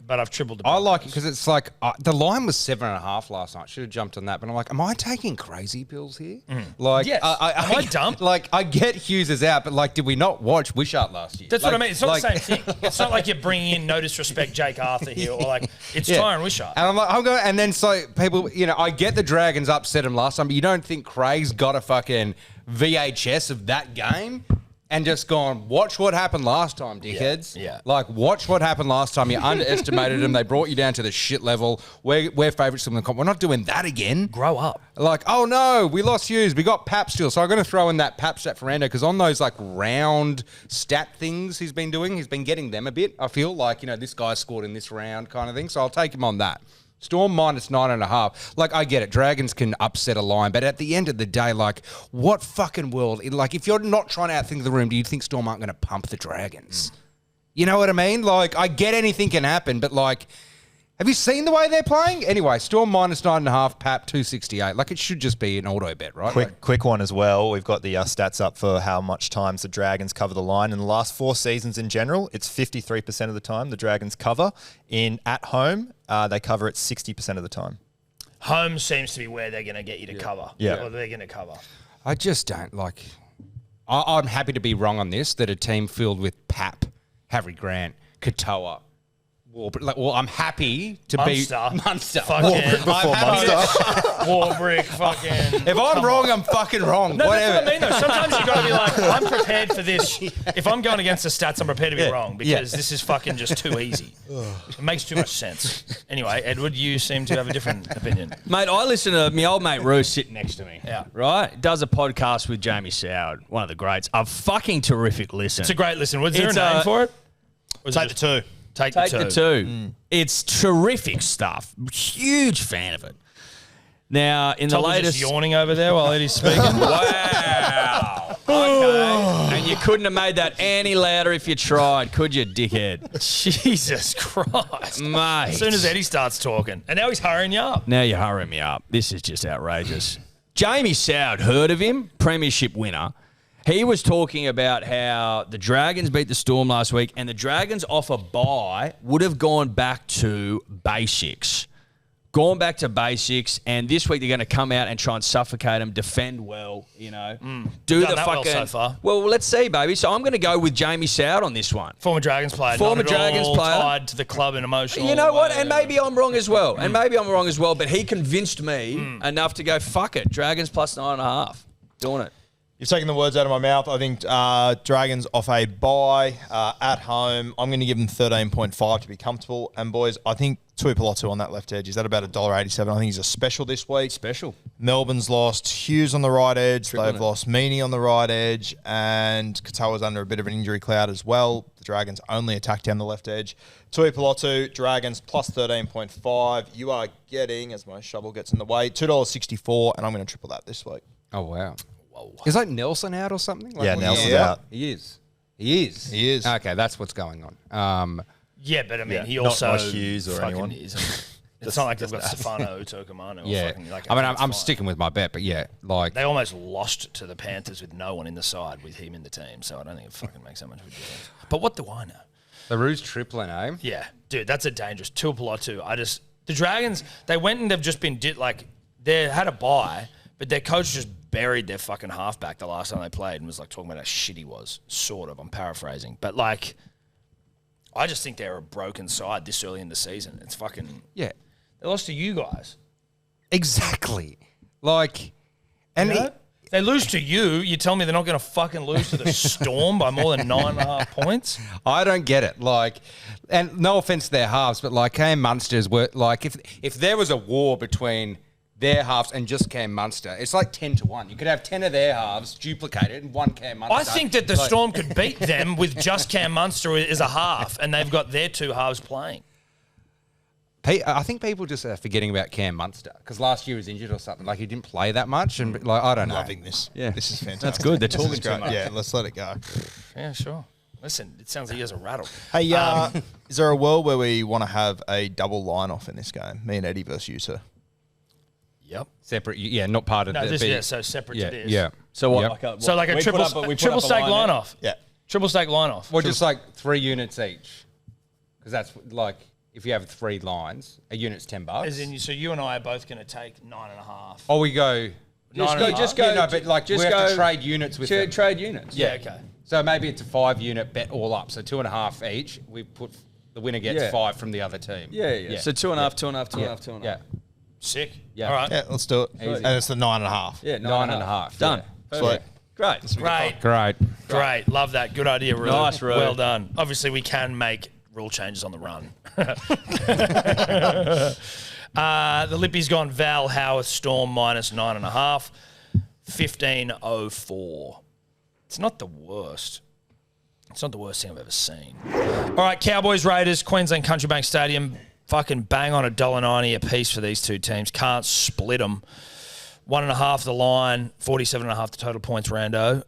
S1: but I've tripled the.
S3: I like it because it's like the line was 7.5 last night. Should have jumped on that, but I'm like, am I taking crazy pills here? Like,
S1: yes. Am I dumb?
S3: Like, I get Hughes is out, but like, did we not watch Wishart last year?
S1: That's
S3: like,
S1: what I mean. It's not the same thing. It's not like you're bringing in, no disrespect, Jake Arthur here, or like it's Tyron Wishart.
S3: And I'm like, I'm going, and then so people, I get the Dragons upset him last time, but you don't think Craig's got a fucking VHS of that game? And just gone, watch what happened last time, dickheads.
S1: Yeah.
S3: Like, watch what happened last time. You underestimated them. They brought you down to the shit level. We're favourites in the comp. We're not doing that again.
S1: Grow up.
S3: Like, oh no, we lost Hughes. We got Pap still. So I'm going to throw in that Pap stat for Ando because on those like round stat things he's been doing, he's been getting them a bit. I feel like, this guy scored in this round kind of thing. So I'll take him on that. Storm minus 9.5. Like, I get it. Dragons can upset a line. But at the end of the day, like, what fucking world? Like, if you're not trying to outthink the room, do you think Storm aren't going to pump the Dragons? You know what I mean? Like, I get anything can happen, but like, have you seen the way they're playing? Anyway, Storm minus 9.5, Pap 268. Like, it should just be an auto bet, right?
S5: Quick one as well. We've got the stats up for how much times the Dragons cover the line. In the last 4 seasons in general, it's 53% of the time the Dragons cover. At home, they cover it 60% of the time.
S1: Home seems to be where they're going to get you to cover.
S5: Yeah.
S1: Or they're going to cover.
S3: I just don't like... I'm happy to be wrong on this, that a team filled with Pap, Harry Grant, Katoa... Well, I'm happy to
S1: Munster.
S3: be Munster.
S1: Fucking
S5: Munster.
S1: Warbrick, fucking.
S3: If I'm wrong, I'm fucking wrong.
S1: No,
S3: whatever.
S1: that's what I mean, though. Sometimes you got to be like, I'm prepared for this. If I'm going against the stats, I'm prepared to be wrong because this is fucking just too easy. It makes too much sense. Anyway, Edward, you seem to have a different opinion.
S2: Mate, I listen to my old mate Roos sitting next to me.
S1: Yeah.
S2: Right? Does a podcast with Jamie Soward, one of the greats. A fucking terrific listen.
S1: It's a great listen. Was there a name for it?
S4: Take the 2.
S1: Take
S2: the two. It's terrific stuff. Huge fan of it. Now, in the latest...
S1: just yawning over there while Eddie's speaking.
S2: Wow. Okay. And you couldn't have made that any louder if you tried, could you, dickhead?
S1: Jesus Christ.
S2: Mate.
S1: As soon as Eddie starts talking. And now he's hurrying you up.
S2: Now you're hurrying me up. This is just outrageous. Jamie Soward, heard of him? Premiership winner. He was talking about how the Dragons beat the Storm last week and the Dragons off a bye would have gone back to basics. Gone back to basics, and this week they're going to come out and try and suffocate them, defend well, do
S1: Done
S2: the
S1: that
S2: fucking...
S1: well so far.
S2: Well, let's see, baby. So I'm going to go with Jamie Soward on this one.
S1: Former Dragons player.
S2: Former
S1: not at
S2: Dragons
S1: all
S2: player.
S1: Tied to the club in emotional.
S2: You know what?
S1: way.
S2: And maybe I'm wrong as well. But he convinced me enough to go, fuck it. Dragons plus 9.5. Doing it.
S4: You've taken the words out of my mouth. I think Dragons off a bye at home. I'm going to give them 13.5 to be comfortable. And boys, I think Tuipulotu on that left edge. Is that about $1.87? I think he's a special this week.
S2: Special.
S4: Melbourne's lost Hughes on the right edge.
S2: Tripling
S4: They've
S2: it.
S4: lost Meaney on the right edge. And Katoa's under a bit of an injury cloud as well. The Dragons only attack down the left edge. Tuipulotu, Dragons plus 13.5. You are getting, as my shovel gets in the way, $2.64. And I'm going to triple that this week.
S3: Oh, wow. Is like Nelson out or something? Like,
S5: Yeah, Nelson's out.
S3: He is. Okay, that's what's going on.
S1: Yeah, but I mean, he
S5: not
S1: also...
S5: like Hughes or
S1: fucking
S5: anyone.
S1: It's not like they've got Stefano Utokumanu.
S3: Yeah.
S1: Fucking, like,
S3: I mean,
S1: that's
S3: I'm
S1: fine.
S3: sticking with my bet, but yeah, like...
S1: They almost lost to the Panthers with no one in the side with him in the team, so I don't think it fucking makes that much of a difference. But what do I know?
S3: The Roos tripling, eh?
S1: Yeah, dude, that's a dangerous Tuipulotu. The Dragons, they went and they've just been they had a bye, but their coach just buried their fucking halfback the last time they played and was like talking about how shit he was. Sort of. I'm paraphrasing. But like, I just think they're a broken side this early in the season. It's fucking...
S3: Yeah.
S1: They lost to you guys.
S3: Exactly. Like, and
S1: You know? If they lose to you tell me they're not going to fucking lose to the Storm by more than 9.5 points?
S3: I don't get it. Like, and no offense to their halves, but like Cam Munster's were like, if there was a war between their halves and just Cam Munster, it's like 10-1. You could have 10 of their halves duplicated and one Cam Munster.
S1: I think that the Storm could beat them with just Cam Munster as a half, and they've got their two halves playing.
S3: I think people just are forgetting about Cam Munster because last year he was injured or something. Like he didn't play that much, and like I don't know.
S4: Loving this.
S2: Yeah.
S4: This is fantastic.
S2: That's good. They're
S4: This
S2: talking
S4: is
S2: too
S4: great.
S2: much.
S4: Yeah, let's let it go.
S1: Yeah, sure. Listen, it sounds like you guys are rattled.
S4: Hey, is there a world where we want to have a double line-off in this game? Me and Eddie versus you two.
S1: Yep.
S3: Separate, yeah, not part of
S1: No,
S3: the.
S1: this so separate
S3: yeah,
S1: to this.
S3: yeah.
S2: So what?
S3: Yep.
S1: So like a triple stake line off.
S4: Yeah.
S1: Triple stake line off.
S3: Well, just like 3 units each, because that's like if you have 3 lines, a unit's $10.
S1: As in, so you and I are both going to take 9.5.
S3: Oh, we go.
S1: Just go.
S3: Yeah, no, but like
S2: just
S3: we have to
S2: go-
S3: trade units with them.
S2: Trade units.
S1: Yeah, okay.
S3: So maybe it's a 5-unit bet all up. So 2.5 each. We put the winner gets
S2: Yeah.
S3: 5 from the other team.
S2: Yeah. So 2.5, 2.5, 2.5, 2.5.
S3: Yeah.
S1: Sick.
S3: Yeah.
S1: All right.
S4: Yeah, let's do it. And it's the 9.5.
S2: Yeah,
S3: 9.5.
S2: Done.
S3: Yeah.
S4: Sweet.
S2: Great.
S1: Great.
S3: Great.
S1: Great. Love that. Good idea, Rue.
S2: Nice, Rue.
S1: Well done. Obviously, we can make rule changes on the run. The Lippy's gone Val Howarth Storm minus 9.5. 15.04. It's not the worst. It's not the worst thing I've ever seen. All right, Cowboys Raiders, Queensland Country Bank Stadium. Fucking bang on $1.90 a piece for these two teams. Can't split them. 1.5 the line, 47.5 the total points, Rando.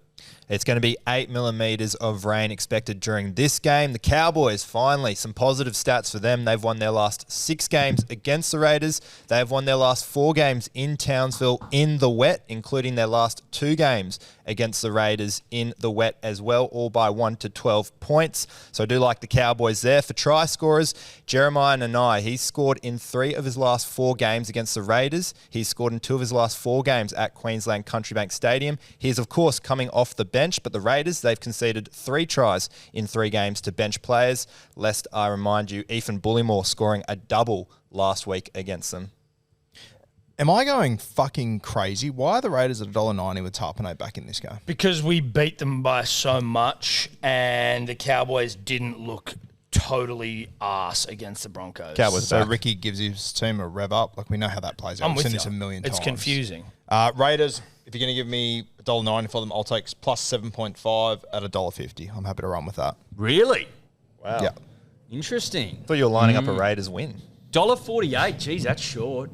S5: It's going to be 8 millimetres of rain expected during this game. The Cowboys, finally, some positive stats for them. They've won their last 6 games against the Raiders. They have won their last 4 games in Townsville in the wet, including their last 2 games against the Raiders in the wet as well, all by 1 to 12 points. So I do like the Cowboys there. For try scorers, Jeremiah Nanai, he's scored in 3 of his last 4 games against the Raiders. He's scored in 2 of his last 4 games at Queensland Country Bank Stadium. He's, of course, coming off the bench, but the Raiders, they've conceded 3 tries in 3 games to bench players, lest I remind you, Ethan Bullimore scoring a double last week against them.
S4: Am I going fucking crazy? Why are the Raiders at $1.90 with Tarpanay back in this game?
S1: Because we beat them by so much, and the Cowboys didn't look totally arse against the Broncos.
S5: Cowboys
S4: So
S5: back.
S4: Ricky gives his team a rev up. Like, we know how that plays out.
S1: I'm
S4: We've
S1: with
S4: seen
S1: you.
S4: this a million times.
S1: It's confusing.
S4: Raiders, if you're going to give me $1.90 for them, I'll take plus 7.5 at $1.50. I'm happy to run with that.
S2: Really?
S5: Wow.
S4: Yeah.
S2: Interesting.
S5: Thought you were lining up a Raiders win.
S2: $1.48. Geez, that's short.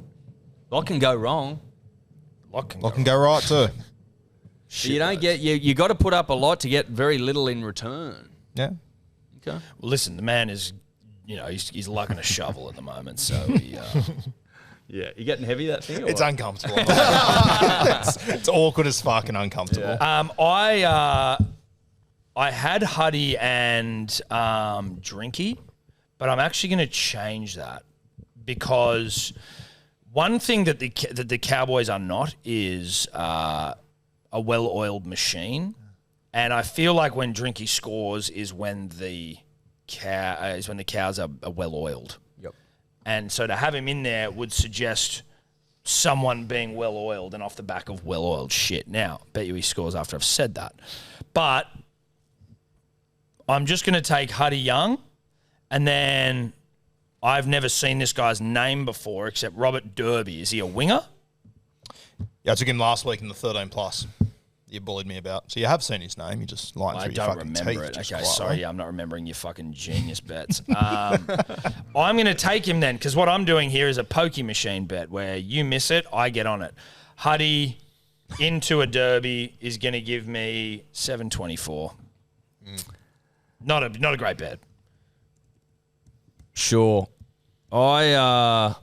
S2: Lot can go wrong.
S1: Lock
S4: I can go right too.
S2: But you don't get you got to put up a lot to get very little in return.
S4: Yeah.
S2: Okay.
S1: Well, listen, the man is, he's lugging a shovel at the moment, so he,
S2: Yeah, you getting heavy that thing? Or
S4: It's
S2: what?
S4: uncomfortable. it's awkward as fuck and uncomfortable.
S1: I had Huddy and Drinky, but I'm actually going to change that because one thing that the Cowboys are not is a well-oiled machine, and I feel like when Drinky scores is when the cows are well-oiled.
S2: Yep.
S1: And so to have him in there would suggest someone being well-oiled and off the back of well-oiled shit. Now, bet you he scores after I've said that. But I'm just going to take Huddy Young, and then I've never seen this guy's name before except Robert Derby. Is he a winger?
S4: Yeah, I took him last week in the 13 plus. You bullied me about. So you have seen his name. You just lying
S1: I
S4: through your
S1: don't
S4: fucking
S1: remember
S4: teeth.
S1: it.
S4: just
S1: Okay,
S4: quietly.
S1: sorry, I'm not remembering your fucking genius bets. I'm going to take him then, because what I'm doing here is a pokey machine bet where you miss it, I get on it. Huddy into a derby is going to give me 724. Not a great bet.
S2: Sure. To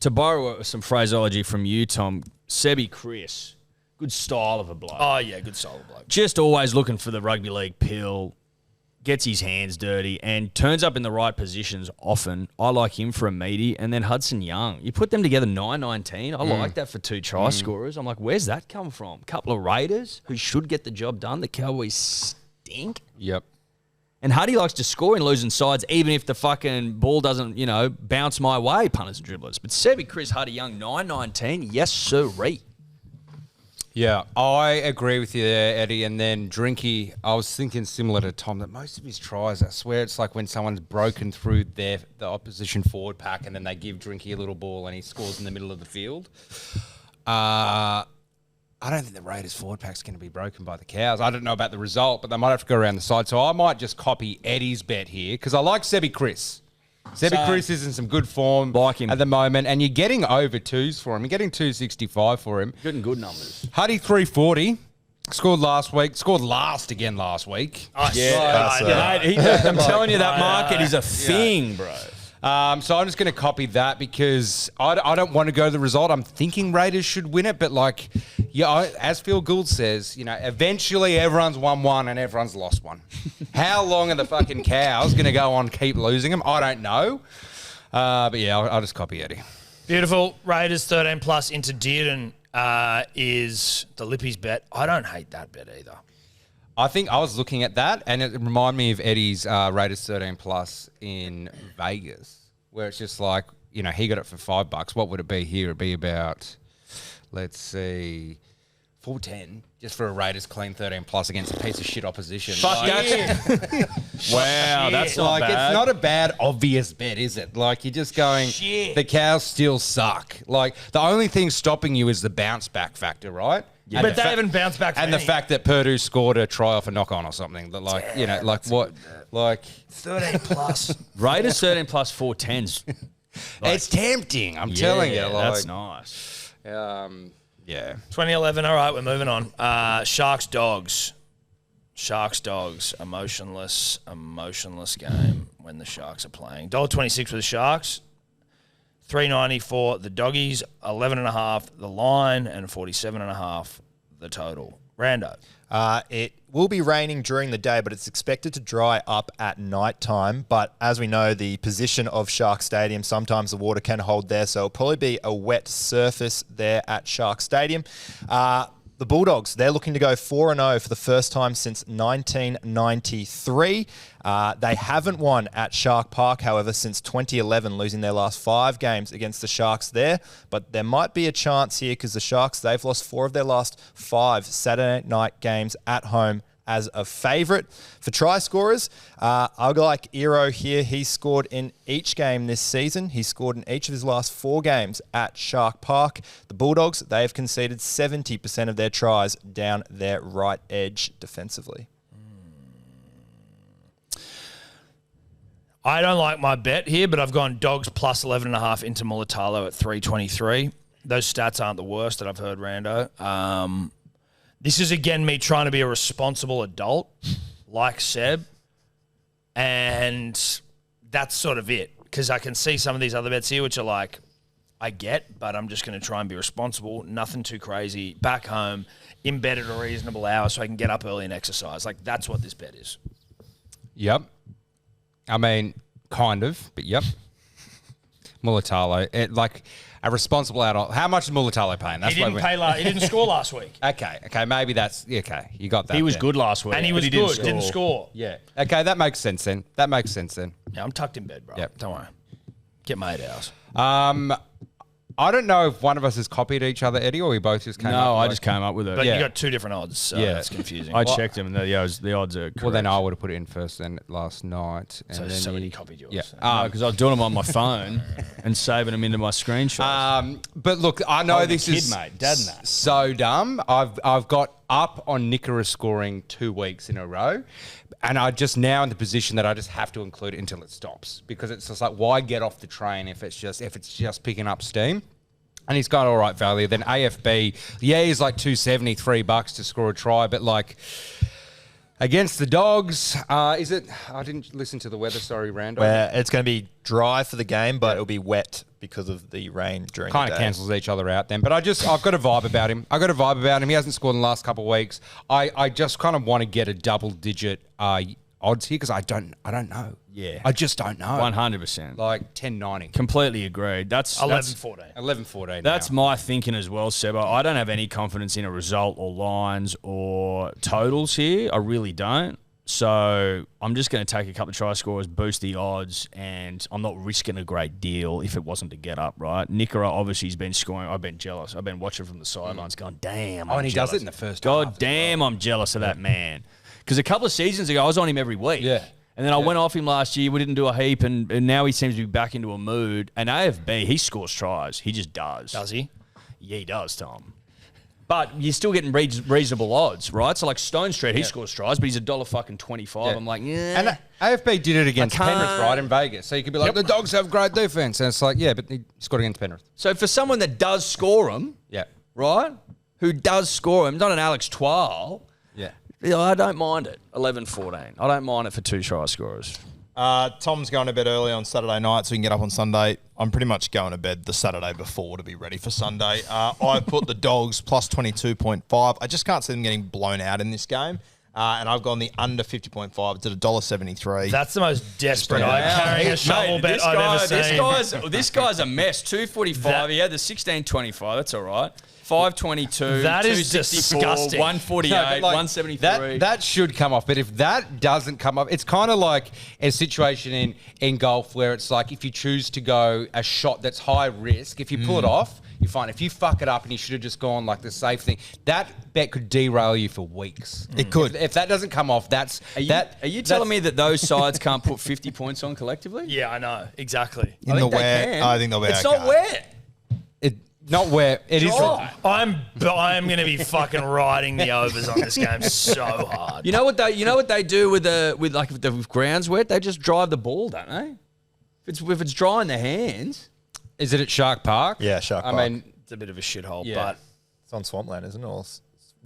S2: borrow some phraseology from you, Tom, Sebi Chris, good style of a bloke.
S1: Oh, yeah, good solid bloke.
S2: Just always looking for the rugby league pill. gets his hands dirty, and turns up in the right positions often. I like him for a meaty. And then Hudson Young. You put them together 9-19. I like that for 2 try scorers. I'm like, where's that come from? A couple of Raiders who should get the job done. The Cowboys stink.
S3: Yep.
S2: And Huddy likes to score in losing sides, even if the fucking ball doesn't, bounce my way, punters and dribblers. But Sebi, Chris, Huddy Young, 9-19. Yes, sirree.
S3: Yeah, I agree with you there, Eddie. And then Drinky, I was thinking similar to Tom, that most of his tries, I swear it's like when someone's broken through the opposition forward pack and then they give Drinky a little ball and he scores in the middle of the field. I don't think the Raiders forward pack's going to be broken by the Cows. I don't know about the result, but they might have to go around the side. So I might just copy Eddie's bet here because I like Sebi Chris. Sebi Chris is in some good form
S2: Like him.
S3: at the moment, and you're getting over 2s for him. You're getting 265 for him.
S2: Getting good numbers.
S3: Huddy 340. Scored last week. Scored last again last week.
S1: Oh,
S2: I'm telling you, that market is a thing, bro.
S3: So I'm just going to copy that because I don't want to go to the result. I'm thinking Raiders should win it, but as Phil Gould says, eventually everyone's won one and everyone's lost one. How long are the fucking Cows going to go on keep losing them? I don't know. But yeah, I'll just copy Eddie.
S1: Beautiful. Raiders 13 plus into Dearden is the Lippy's bet. I don't hate that bet either.
S3: I think I was looking at that, and it reminded me of Eddie's Raiders 13 plus in Vegas, where it's just like, he got it for $5. What would it be here? It'd be about, let's see, 410 just for a Raiders clean 13 plus against a piece of shit opposition.
S2: Fuck that. Wow, that's not bad.
S3: It's not a bad obvious bet, is it? Like, you're just going, the Cows still suck. Like, the only thing stopping you is the bounce back factor, right?
S1: Yeah. But they haven't bounced back.
S3: And the fact that Purdue scored a try off a knock on or something. That like
S1: 13 plus.
S2: Raiders 13 plus 410s.
S3: It's tempting. I'm telling you.
S2: That's nice.
S3: Yeah.
S1: 2011. All right, we're moving on. Sharks Dogs. Emotionless game when the Sharks are playing. $1.26 for the Sharks. $3.90 for the Doggies, 11.5 the line, and 47.5 the total. Rando.
S5: It will be raining during the day, but it's expected to dry up at night time. But as we know, the position of Shark Stadium, sometimes the water can hold there, so it'll probably be a wet surface there at Shark Stadium. The Bulldogs, they're looking to go 4-0 for the first time since 1993. They haven't won at Shark Park, however, since 2011, losing their last 5 games against the Sharks there. But there might be a chance here because the Sharks, they've lost 4 of their last 5 Saturday night games at home as a favourite. For try scorers, I'll go like Ero here. He's scored in each game this season. He's scored in each of his last 4 games at Shark Park. The Bulldogs, they've conceded 70% of their tries down their right edge defensively.
S1: I don't like my bet here, but I've gone Dogs plus 11.5 into Mulatalo at 323. Those stats aren't the worst that I've heard, Rando. This is, again, me trying to be a responsible adult, like Seb, and that's sort of it, because I can see some of these other bets here, which are like, I get, but I'm just going to try and be responsible, nothing too crazy, back home, in bed at a reasonable hour so I can get up early and exercise. Like, that's what this bet is.
S3: Yep. I mean, kind of, but yep. Mulatalo, a responsible adult. How much is Mulatalo paying?
S1: He didn't score last week.
S3: Okay, maybe that's okay. You got that.
S2: He was good last week,
S1: and he was good. Didn't score.
S3: Yeah. Okay, that makes sense then.
S1: Yeah, I'm tucked in bed, bro.
S3: Yep.
S1: Don't worry. Get my 8 hours.
S3: I don't know if one of us has copied each other, Eddie, or we both just came up.
S2: No, I just came up with it.
S1: But you got 2 different odds, so that's confusing.
S2: I checked them, and the odds are correct.
S3: Well, then I would have put it in first then last night. And
S1: So
S3: then
S1: somebody copied yours.
S3: Yeah.
S2: because I was doing them on my phone and saving them into my screenshots.
S3: But look, I know
S2: I'm
S3: this
S2: a kid,
S3: is
S2: mate. Dad and that.
S3: so dumb. I've got up on Nicara scoring 2 weeks in a row, and I just now in the position that I just have to include it until it stops, because it's just like, why get off the train if it's just picking up steam? And he's got all right value. Then AFB, he's like $273 to score a try, but like against the Dogs, is it? I didn't listen to the weather. Sorry, Randall.
S5: Where it's going to be dry for the game, but it'll be wet because of the rain during the day.
S3: Kind of cancels each other out then. But I've got a vibe about him. He hasn't scored in the last couple of weeks. I just kind of want to get a double digit odds here? Because I don't know.
S2: Yeah.
S3: I just don't know.
S2: 100%.
S3: Like 10.90.
S2: Completely agreed. That's
S1: 11-14.
S3: 11.14.
S2: That's
S3: now.
S2: my thinking as well, Sebo. I don't have any confidence in a result or lines or totals here. I really don't. So I'm just going to take a couple of try scorers, boost the odds, and I'm not risking a great deal if it wasn't to get up, right? Nicola obviously has been scoring. I've been jealous. I've been watching from the sidelines going, damn, I'm
S3: and he
S2: jealous.
S3: does it in the first
S2: God
S3: half.
S2: damn, I'm jealous of that man. Because a couple of seasons ago, I was on him every week.
S3: Yeah.
S2: And then I went off him last year. We didn't do a heap, and now he seems to be back into a mood. And AFB, he scores tries. He just does.
S1: Does he?
S2: Yeah, he does, Tom. But you're still getting reasonable odds, right? So like Stone Street, he scores tries, but he's $1.25.
S3: Yeah.
S2: I'm like, yeah.
S3: And AFB did it against
S2: I can't-
S3: Penrith, right, in Vegas. So you could be like, the Dogs have great defense. And it's like, yeah, but he scored against Penrith.
S2: So for someone that does score them,
S3: Yeah.
S2: right? Who does score them, not an Alex Twal,
S3: Yeah.
S2: I don't mind it. 11-14. I don't mind it for 2 try scorers.
S4: Tom's going to bed early on Saturday night so he can get up on Sunday. I'm pretty much going to bed the Saturday before to be ready for Sunday. I put the Dogs plus 22.5. I just can't see them getting blown out in this game. And I've gone the under 50.5. It's at $1.73.
S1: That's the most desperate carrying a shovel
S2: Mate,
S1: bet I've ever seen.
S2: This guy's a mess. 245. He had the 16.25. That's all right. 522.
S1: That is
S2: 264,
S1: disgusting.
S2: 148.
S3: No, but, like,
S2: 173.
S3: That should come off. But if that doesn't come off, it's kind of like a situation in golf where it's like if you choose to go a shot that's high risk, if you pull it off, you're fine. If you fuck it up and you should have just gone like the safe thing, that bet could derail you for weeks.
S4: It could.
S3: If that doesn't come off,
S2: Are you telling me that those sides can't put 50 points on collectively?
S1: Yeah, I know. Exactly.
S4: in the
S2: think they
S4: wet,
S2: can.
S4: I think they'll be
S2: It's
S4: okay.
S2: not wet.
S3: Not where it is.
S2: Dry.
S1: I'm going to be fucking riding the overs on this game so hard.
S2: You know what they do with grounds wet? They just drive the ball, don't they? If it's dry in their hands.
S3: Is it at Shark Park?
S5: Yeah, Shark Park.
S3: I mean,
S1: It's a bit of a shithole,
S3: Yeah.
S1: but
S5: It's on swampland, isn't it? Or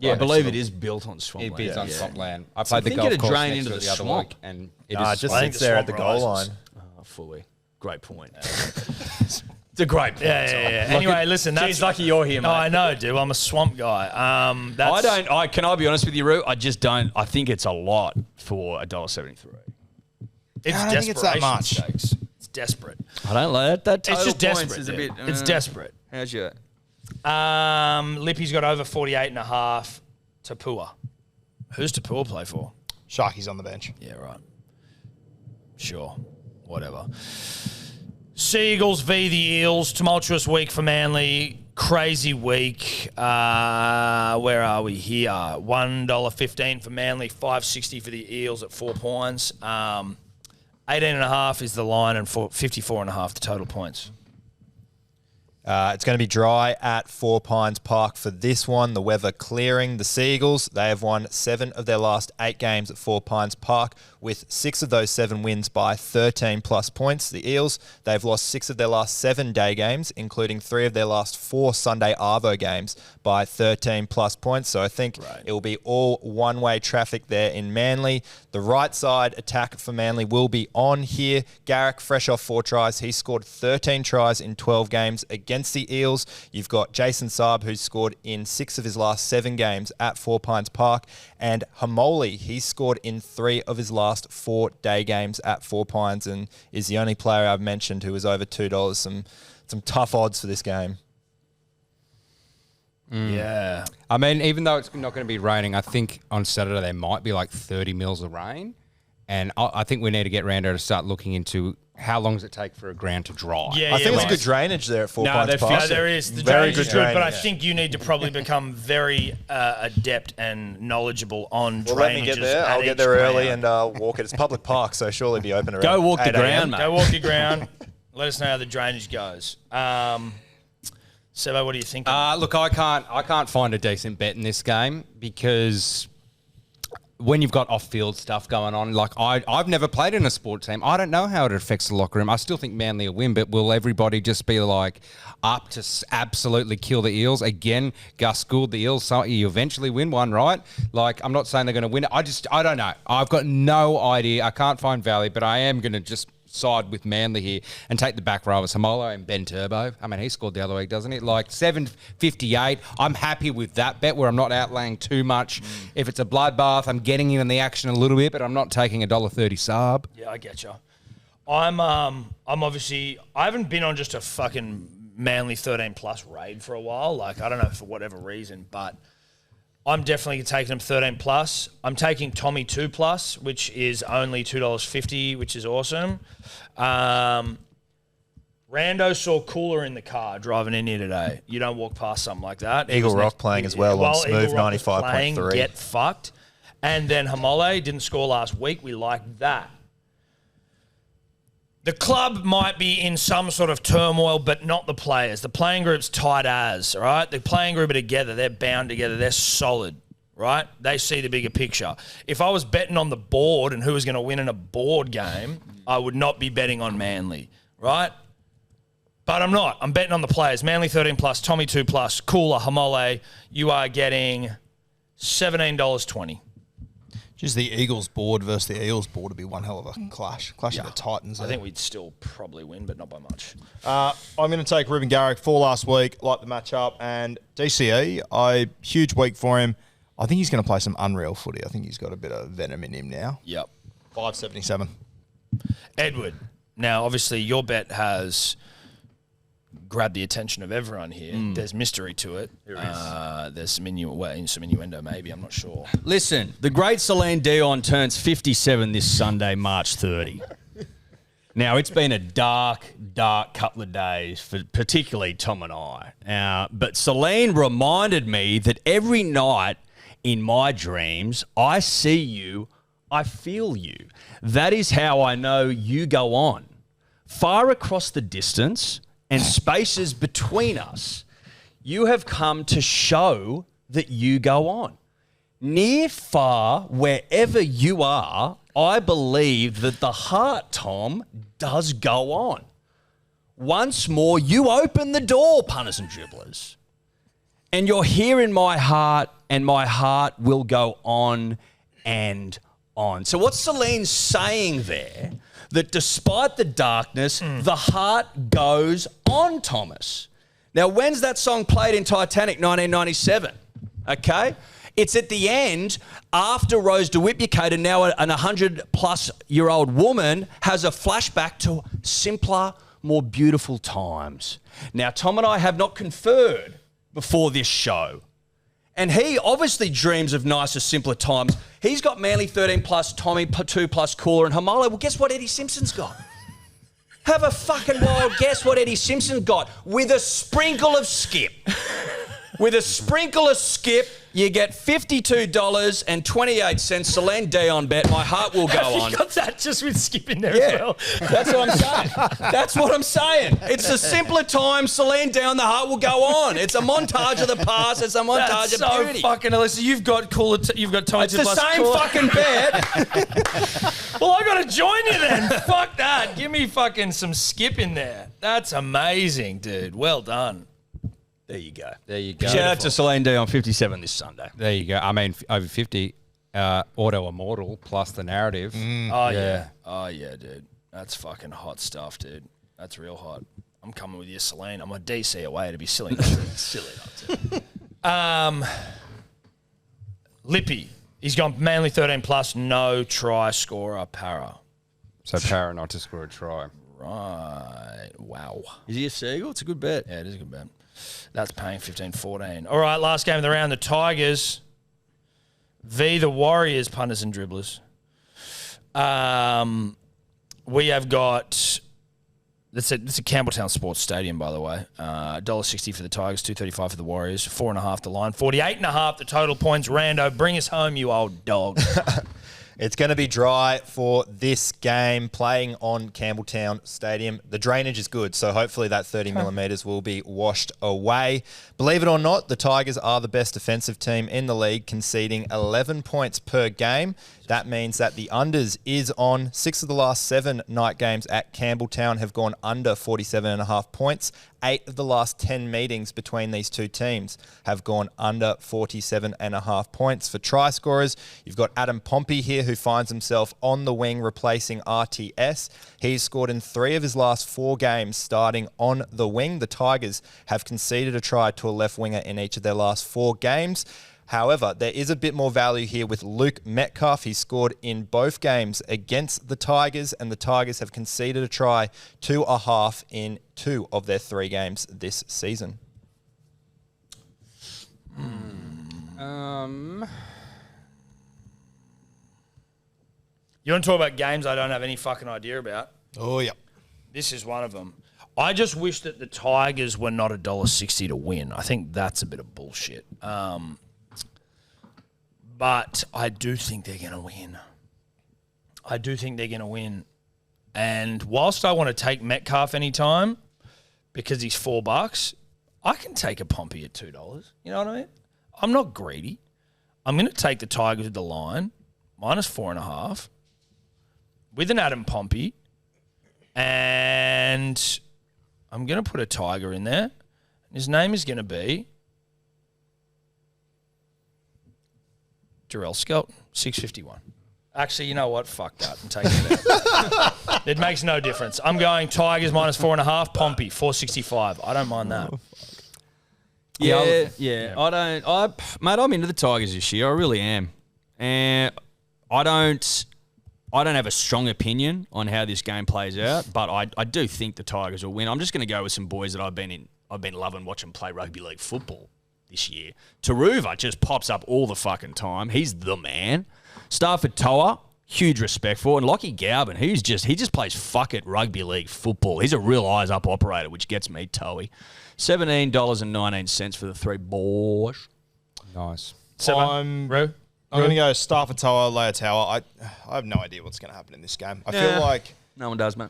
S2: I believe it is built on swamp
S3: it
S2: land.
S3: is on
S2: Yeah.
S3: swampland. I played the
S2: think
S3: golf
S2: it'd
S3: course
S2: drain
S3: next
S2: into
S3: to it
S2: the
S3: the other
S2: swamp.
S3: week, and it
S5: Nah,
S3: is.
S5: it just
S1: I think
S5: sits
S1: the
S5: there at the
S1: swamp
S5: goal
S1: rises.
S5: line.
S2: Oh, fully. Great point. It's a great point.
S1: yeah. Anyway, listen, that's
S2: Geez, lucky you're here, mate.
S1: No, I know, dude. I'm a swamp guy.
S2: Can I be honest with you, Roo? I just don't. I think it's a lot for $1.73.
S1: It's
S4: I don't think it's that
S1: desperation
S4: much.
S1: stakes. It's desperate.
S2: I don't like that.
S1: It's just
S2: total points
S1: desperate.
S2: is a
S1: Dude.
S2: bit.
S1: It's desperate.
S2: How's your?
S1: Lippy's got over 48.5. Tapua. Who's Tapua play for?
S4: Sharky's on the bench.
S1: Yeah, right. Sure. Whatever. Seagulls v the Eels. Tumultuous week for Manly. Crazy week. Where are we here? $1.15 for Manly. $5.60 for the Eels at 4 points. 18.5 is the line and 54.5 the total points.
S5: It's going to be dry at Four Pines Park for this one. The weather clearing. The Seagulls, they have won 7 of their last 8 games at Four Pines Park, with 6 of those 7 wins by 13 plus points. The Eels, they've lost 6 of their last 7 day games, including 3 of their last 4 Sunday Arvo games by 13 plus points. So I think it will be all one-way traffic there in Manly. The right side attack for Manly will be on here. Garrick, fresh off 4 tries. He scored 13 tries in 12 games against the Eels. You've got Jason Saab, who's scored in 6 of his last 7 games at Four Pines Park. And Hamoli, he's scored in 3 of his last 4 day games at Four Pines and is the only player I've mentioned who is over $2. Some tough odds for this game.
S1: Yeah.
S3: I mean, even though it's not going to be raining, I think on Saturday there might be like 30 mils of rain. And I think we need to get Rando to start looking into how long does it take for a ground to dry.
S1: Yeah,
S5: I think it's
S1: right.
S5: good drainage there at Four Pines
S2: they're
S5: Park.
S1: No, there is. The
S5: Very
S1: drainage
S5: good
S1: is good, but I
S5: drainage.
S1: think you need to probably become very adept and knowledgeable on
S5: Well,
S1: drainages.
S5: let me get there.
S1: at
S5: I'll get
S1: each
S5: there early
S1: ground.
S5: and walk it. It's public park, so surely be open around
S2: Go walk the
S5: 8 a.m.
S2: ground, mate.
S1: Go walk your ground. Let us know how the drainage goes. Sebo, what do you think?
S3: Look, I can't find a decent bet in this game because when you've got off-field stuff going on, like I've never played in a sports team. I don't know how it affects the locker room. I still think Manly will win, but will everybody just be like up to absolutely kill the Eels? Again, Gus Gould, the Eels, so you eventually win one, right? Like, I'm not saying they're going to win it. I don't know. I've got no idea. I can't find value, but I am going to just side with Manly here and take the back row of Samolo and Ben Turbo. I mean, he scored the other week, doesn't he? Like 7.58. I'm happy with that bet where I'm not outlaying too much. If it's a bloodbath, I'm getting in the action a little bit, but I'm not taking $1.30 sub.
S1: Yeah, I get you. I'm obviously, I haven't been on just a fucking Manly 13 plus raid for a while. Like, I don't know for whatever reason, but I'm definitely taking them 13 plus. I'm taking Tommy 2 plus, which is only $2.50, which is awesome. Rando saw Cooler in the car driving in here today. You don't walk past something like that.
S5: Eagle Rock playing as well on Smooth 95.3.
S1: Get fucked. And then Hamole didn't score last week. We like that. The club might be in some sort of turmoil, but not the players. The playing group's tight as, all right? The playing group are together. They're bound together. They're solid, right? They see the bigger picture. If I was betting on the board and who was going to win in a board game, I would not be betting on Manly, right? But I'm not. I'm betting on the players. Manly 13 plus, Tommy 2 plus, Cooler, Hamole. You are getting $17.20.
S4: Just the Eagles board versus the Eels board would be one hell of a clash. Clash of the Titans.
S1: I think we'd still probably win, but not by much.
S4: I'm going to take Ruben Garrick for last week, like the matchup, and DCE, huge week for him. I think he's going to play some unreal footy. I think he's got a bit of venom in him now.
S1: Yep.
S4: 5.77.
S1: Edward, now obviously your bet has grabbed the attention of everyone here. There's mystery to it. There is. There's some innuendo maybe, I'm not sure.
S2: Listen, the great Celine Dion turns 57 this Sunday, March 30. Now, it's been a dark couple of days for particularly Tom and I. But Celine reminded me that every night in my dreams, I see you, I feel you. That is how I know you go on. Far across the distance and spaces between us, you have come to show that you go on. Near, far, wherever you are, I believe that the heart, Tom, does go on. Once more, you open the door, punters and dribblers. And you're here in my heart, and my heart will go on and on. So what Celine's saying there, that despite the darkness, the heart goes on, Thomas. Now, when's that song played in Titanic? 1997, okay? It's at the end after Rose DeWitt and now an 100-plus-year-old woman has a flashback to simpler, more beautiful times. Now, Tom and I have not conferred before this show. And he obviously dreams of nicer, simpler times. He's got Manly 13 plus, Tommy 2 plus, Cooler, and Hamolo. Well, guess what Eddie Simpson's got? Have a fucking wild guess what Eddie Simpson's got. With a sprinkle of skip. With a sprinkle of skip, you get $52.28 Celine Dion bet. My heart will go on.
S1: You got that just with skip in there as well.
S2: That's what I'm saying. That's what I'm saying. It's a simpler time. Celine Dion, the heart will go on. It's a montage of the past. It's a montage of beauty.
S1: Fucking Alyssa. You've got Cooler. You've got Tommy.
S2: It's the same fucking bet.
S1: Well, I got to join you then. Fuck that. Give me fucking some skip in there. That's amazing, dude. Well done.
S2: There you go.
S3: There you go.
S2: Shout out to Celine Dion, 57 this Sunday.
S3: There you go. I mean, over 50, Auto Immortal plus the narrative.
S1: Oh, yeah. Oh, yeah, dude. That's fucking hot stuff, dude. That's real hot. I'm coming with you, Celine. I'm a DC away to be silly. Silly not to. Lippy. He's gone Manly 13 plus, no try scorer, para.
S3: So Para not to score a try.
S1: Right. Wow.
S2: Is he a seagull? It's a good bet.
S1: Yeah, it is a good bet. That's paying 15-14. All right, last game of the round, the Tigers v. the Warriors, punters and dribblers. We have got, it's a Campbelltown Sports Stadium, by the way. $1.60 for the Tigers, $2.35 for the Warriors, 4.5 the line, 48.5 the total points. Rando, bring us home, you old dog.
S5: It's going to be dry for this game, playing on Campbelltown Stadium. The drainage is good, so hopefully that 30 millimetres will be washed away. Believe it or not, the Tigers are the best defensive team in the league, conceding 11 points per game. That means that the unders is on 6 of the last 7 night games at Campbelltown have gone under 47.5 points. 8 of the last 10 meetings between these two teams have gone under 47.5 points. For try scorers, you've got Adam Pompey here, who finds himself on the wing replacing RTS. He's scored in 3 of his last 4 games starting on the wing. The Tigers have conceded a try to a left winger in each of their last 4 games. However, there is a bit more value here with Luke Metcalf. He scored in both games against the Tigers, and the Tigers have conceded a try to a half in 2 of their 3 games this season.
S1: You want to talk about games I don't have any fucking idea about?
S4: Oh, yeah.
S1: This is one of them. I just wish that the Tigers were not $1.60 to win. I think that's a bit of bullshit. But I do think they're going to win. And whilst I want to take Metcalf anytime because he's $4, I can take a Pompey at $2. You know what I mean? I'm not greedy. I'm going to take the Tigers with the line, -4.5, with an Adam Pompey, and I'm going to put a Tiger in there. His name is going to be Jarrell Skelton, 651. Actually, you know what? Fuck that. I'm taking it out. It makes no difference. I'm going Tigers -4.5, Pompey, 465. I don't mind that.
S2: Yeah. Mate, I'm into the Tigers this year. I really am. And I don't have a strong opinion on how this game plays out, but I do think the Tigers will win. I'm just going to go with some boys that I've been loving watching play rugby league football this year. Taruva just pops up all the fucking time. He's the man. Stafford Toa, huge respect for. And Lockie Goubin, he just plays fuck it rugby league football. He's a real eyes up operator, which gets me Toey. $17.19 for the 3 boys.
S3: Nice.
S4: I'm going to go Stafford Toa, Leia Tower. I have no idea what's going to happen in this game. I feel like
S2: No one does, mate.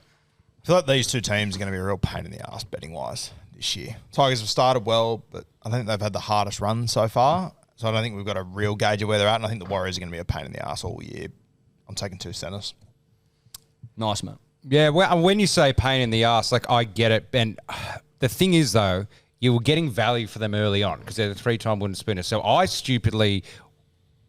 S4: these two teams are going to be a real pain in the ass betting-wise this year. Tigers have started well, but I think they've had the hardest run so far. So I don't think we've got a real gauge of where they're at, and I think the Warriors are going to be a pain in the ass all year. I'm taking 2 centres.
S2: Nice, mate.
S3: Yeah, well, when you say pain in the ass, like, I get it. And the thing is, though, you were getting value for them early on because they're the 3-time wooden spooners. So I stupidly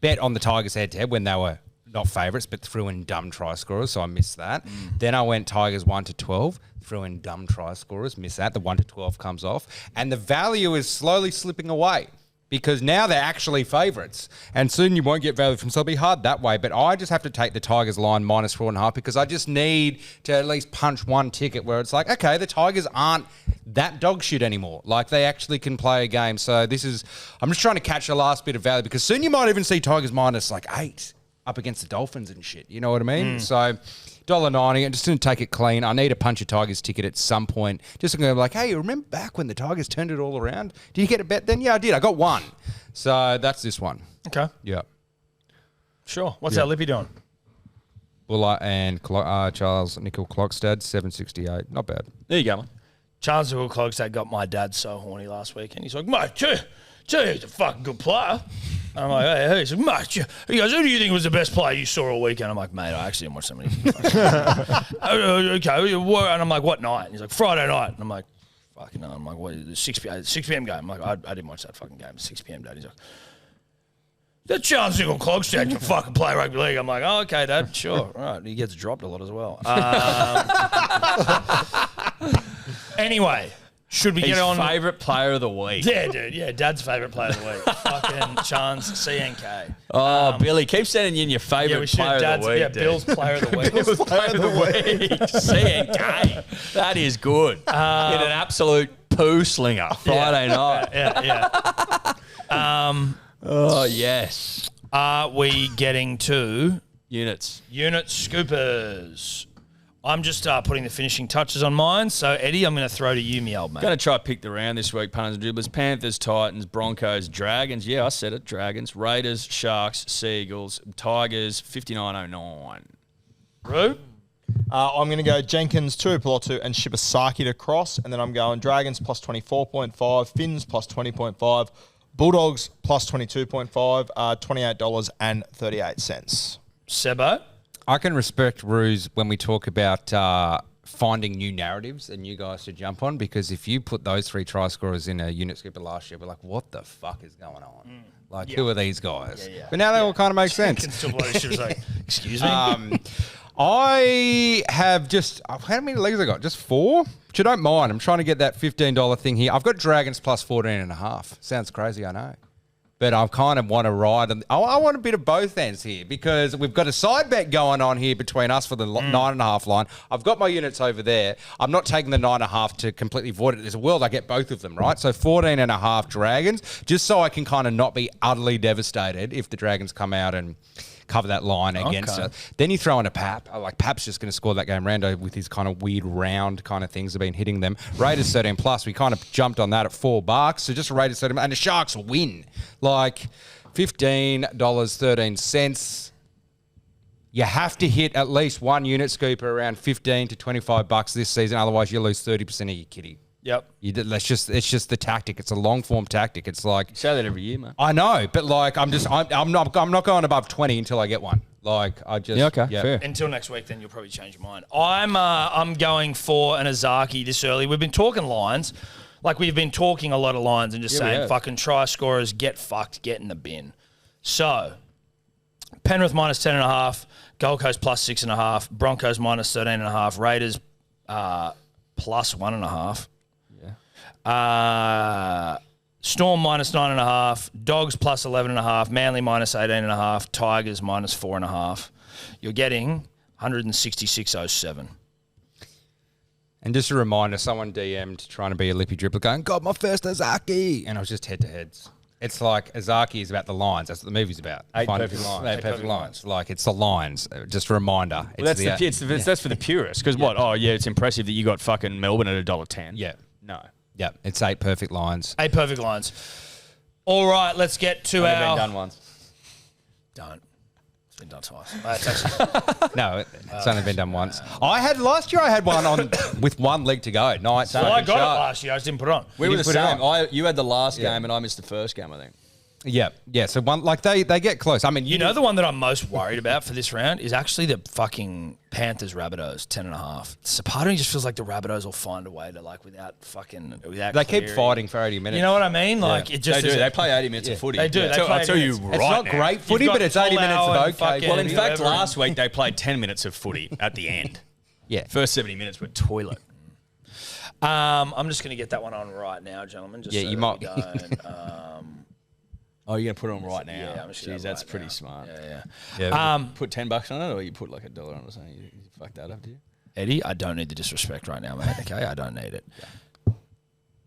S3: bet on the Tigers head-to-head when they were not favourites, but threw in dumb try scorers, so I missed that. Then I went Tigers 1-12, threw in dumb try scorers, missed that. The 1-12 comes off. And the value is slowly slipping away because now they're actually favourites. And soon you won't get value from them, so it'll be hard that way. But I just have to take the Tigers line -4.5 because I just need to at least punch one ticket where it's like, okay, the Tigers aren't that dog shit anymore. Like, they actually can play a game. So I'm just trying to catch the last bit of value because soon you might even see Tigers -8 up against the Dolphins and shit. You know what I mean? So $1.90. I'm just going to take it clean. I need a punch a Tigers ticket at some point. Just going to be like, hey, you remember back when the Tigers turned it all around? Did you get a bet then? Yeah, I did. I got 1. So that's this one.
S1: Okay.
S3: Yeah.
S1: Sure. What's our Lippy doing?
S3: Buller and Charles Nickel Clockstad, 768. Not bad.
S2: There you go, man.
S1: Charles Will Clogstad got my dad so horny last week, and he's like, mate, gee, he's a fucking good player. And I'm like, hey. He's like, mate, he goes, who do you think was the best player you saw all weekend? I'm like, mate, I actually didn't watch so many. Okay. And I'm like, what night? And he's like, Friday night. And I'm like, fucking no. I'm like, what is it? 6 p.m. game. I'm like, I didn't watch that fucking game. 6 p.m. Dad. He's like, that Charles Nickel Clogstad can fucking play rugby league. I'm like, oh, okay, Dad, sure. All right. He gets dropped a lot as well. Anyway, should we get on?
S2: Favourite player of the week.
S1: Yeah, dude. Yeah, Dad's favourite player of the week. Fucking Chance CNK.
S2: Oh, Billy, keep sending in your favourite
S1: Yeah, we should.
S2: player
S1: Dad's,
S2: of the week.
S1: yeah,
S2: dude.
S1: Bill's player of the week.
S2: Bill's player of the week. CNK. That is good. In an absolute poo slinger. Friday night.
S1: Yeah.
S2: Oh, yes.
S1: Are we getting to
S2: Units.
S1: unit scoopers? I'm just putting the finishing touches on mine. So, Eddie, I'm going to throw to you, me old mate.
S2: Going to try to pick the round this week, punters and dribblers. Panthers, Titans, Broncos, Dragons. Yeah, I said it. Dragons. Raiders, Sharks, Seagulls, Tigers, 59.09.
S1: Roo?
S4: I'm going to go Jenkins, Tuipulotu and Shibasaki to cross. And then I'm going Dragons plus 24.5, Finns plus 20.5, Bulldogs plus 22.5, $28.38.
S1: Sebo?
S3: I can respect Ruse when we talk about finding new narratives and you guys to jump on, because if you put those 3 try scorers in a unit scooper last year, we're like, what the fuck is going on? Like, who are these guys?
S1: Yeah.
S3: But now they all kind of make sense.
S1: Can still blow shit. Like, excuse me?
S3: I have just, how many leagues I got? Just 4? Which I don't mind. I'm trying to get that $15 thing here. I've got Dragons plus 14.5. Sounds crazy, I know. But I kind of want to ride. I want a bit of both ends here, because we've got a side bet going on here between us for the 9.5 line. I've got my units over there. I'm not taking the 9.5 to completely void it. There's a world I get both of them, right? So 14.5 Dragons, just so I can kind of not be utterly devastated if the Dragons come out and cover that line against it. Then you throw in a Pap. Like, Pap's just going to score that game. Rando with his kind of weird round kind of things have been hitting them. Raiders 13 plus. We kind of jumped on that at $4. So just Raiders 13, and the Sharks win. Like $15.13. You have to hit at least one unit scooper around $15 to $25 this season. Otherwise, you lose 30% of your kitty.
S1: Yep.
S3: It's just the tactic. It's a long form tactic. It's like,
S2: You say that every year, man.
S3: I know, but like I'm not going above 20 until I get one. Like, I just
S2: fair.
S1: Until next week, then you'll probably change your mind. I'm going for an Azaki this early. We've been talking lines. Like, we've been talking a lot of lines and just saying fucking try scorers, get fucked, get in the bin. So, Penrith minus 10.5, Gold Coast plus 6.5, Broncos minus 13.5, Raiders plus 1.5. Storm minus 9.5, Dogs plus 11.5, Manly minus 18.5, Tigers minus 4.5. You're getting 166.07.
S3: And just a reminder, someone DM'd trying to be a lippy dribbler going, God, my first Azaki. And I was just head-to-heads. It's like Azaki is about the lines. That's what the movie's about.
S2: Eight perfect lines.
S3: Eight perfect lines. Like, it's the lines. Just a reminder.
S2: Well, that's for the purists. Because what? Oh, yeah, it's impressive that you got fucking Melbourne at $1.10.
S3: Yeah.
S2: No.
S3: Yeah, it's 8 perfect lines.
S1: 8 perfect lines. All right, let's get to
S2: Only
S1: our...
S2: been done once.
S1: Don't. It's been done twice. It's actually...
S3: No, it's only been done once. Last year I had one on with 1 leg to go. Night.
S1: Well, I got it last year. I just didn't put it on.
S2: We were the
S3: put it
S2: same. You had the last game and I missed the first game, I think.
S3: Yeah. So one, like, they get close. I mean,
S1: You know, the one that I'm most worried about for this round is actually the fucking Panthers Rabbitohs 10.5. So part of me just feels like the Rabbitohs will find a way to, like, without
S3: they keep fighting for 80 minutes.
S1: You know what I mean? Like, it just
S2: They do. They play 80 minutes of footy.
S1: They do. They play
S2: I'll tell
S1: 80
S2: you
S1: minutes.
S2: right
S3: It's not
S2: now.
S3: great footy,
S1: You've
S3: but
S1: got
S3: it's 80 minutes
S1: Palau
S3: of
S1: and
S3: okay.
S1: fucking-
S2: Well, in fact,
S1: whoever.
S2: last week they played 10 minutes of footy at the end.
S3: Yeah.
S2: First 70 minutes were toilet.
S1: I'm just going to get that one on right now, gentlemen. Just
S3: Yeah,
S1: so
S3: you
S1: that
S3: might-
S1: we don't,
S2: Oh, you're going to put it on right now?
S1: Yeah, I'm just gonna
S2: Jeez, that's
S1: right
S2: pretty
S1: now.
S2: smart.
S1: Yeah.
S2: Put $10 on it, or you put like $1 on it or something? You fuck that up, do you?
S1: Eddie, I don't need the disrespect right now, mate. Okay, I don't need it.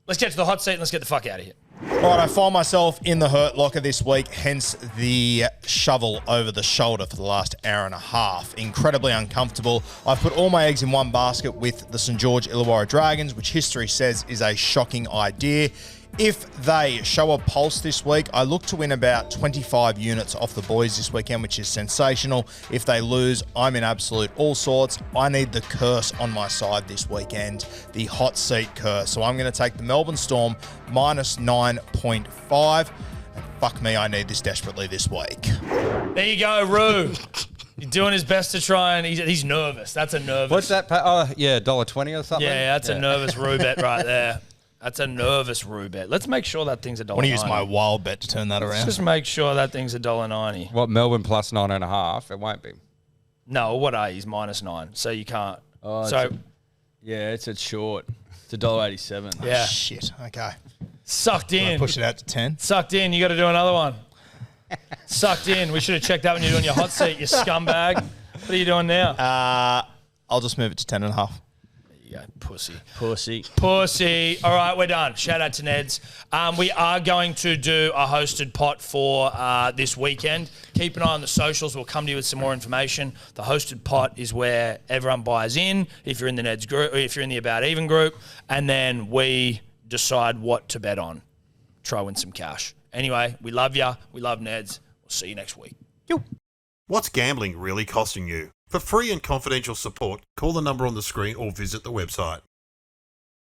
S1: Let's get to the hot seat and let's get the fuck out of here.
S4: All right, I find myself in the hurt locker this week, hence the shovel over the shoulder for the last hour and a half. Incredibly uncomfortable. I've put all my eggs in one basket with the St. George Illawarra Dragons, which history says is a shocking idea. If they show a pulse this week, I look to win about 25 units off the boys this weekend, which is sensational. If they lose, I'm in absolute all sorts. I need the curse on my side this weekend, the hot seat curse. So I'm going to take the Melbourne Storm minus 9.5. And fuck me, I need this desperately this week.
S1: There you go, Roo. He's doing his best to try and he's nervous. That's a nervous.
S3: What's that? $1.20 or something?
S1: Yeah, that's a nervous Roo bet right there. That's a nervous Roo bet. Let's make sure that thing's $1.90.
S4: I want to use my wild bet to turn that around.
S1: Let's just make sure that thing's $1.90.
S3: What, Melbourne plus 9.5? It won't be.
S1: No, what are he's -9, so you can't.
S2: Oh,
S1: so
S2: it's at short. It's $1.87.
S1: yeah,
S4: Shit, okay.
S1: sucked in.
S4: Push it out to 10.
S1: Sucked in. You got to do another one. Sucked in. We should have checked that when you're doing your hot seat, you scumbag. What are you doing now?
S4: I'll just move it to 10.5.
S1: You go, pussy.
S2: Pussy.
S1: All right, we're done. Shout out to Neds. We are going to do a hosted pot for this weekend. Keep an eye on the socials. We'll come to you with some more information. The hosted pot is where everyone buys in. If you're in the Neds group, or if you're in the About Even group, and then we decide what to bet on. Try win some cash. Anyway, we love you. We love Neds. We'll see you next week.
S6: What's gambling really costing you? For free and confidential support, call the number on the screen or visit the website.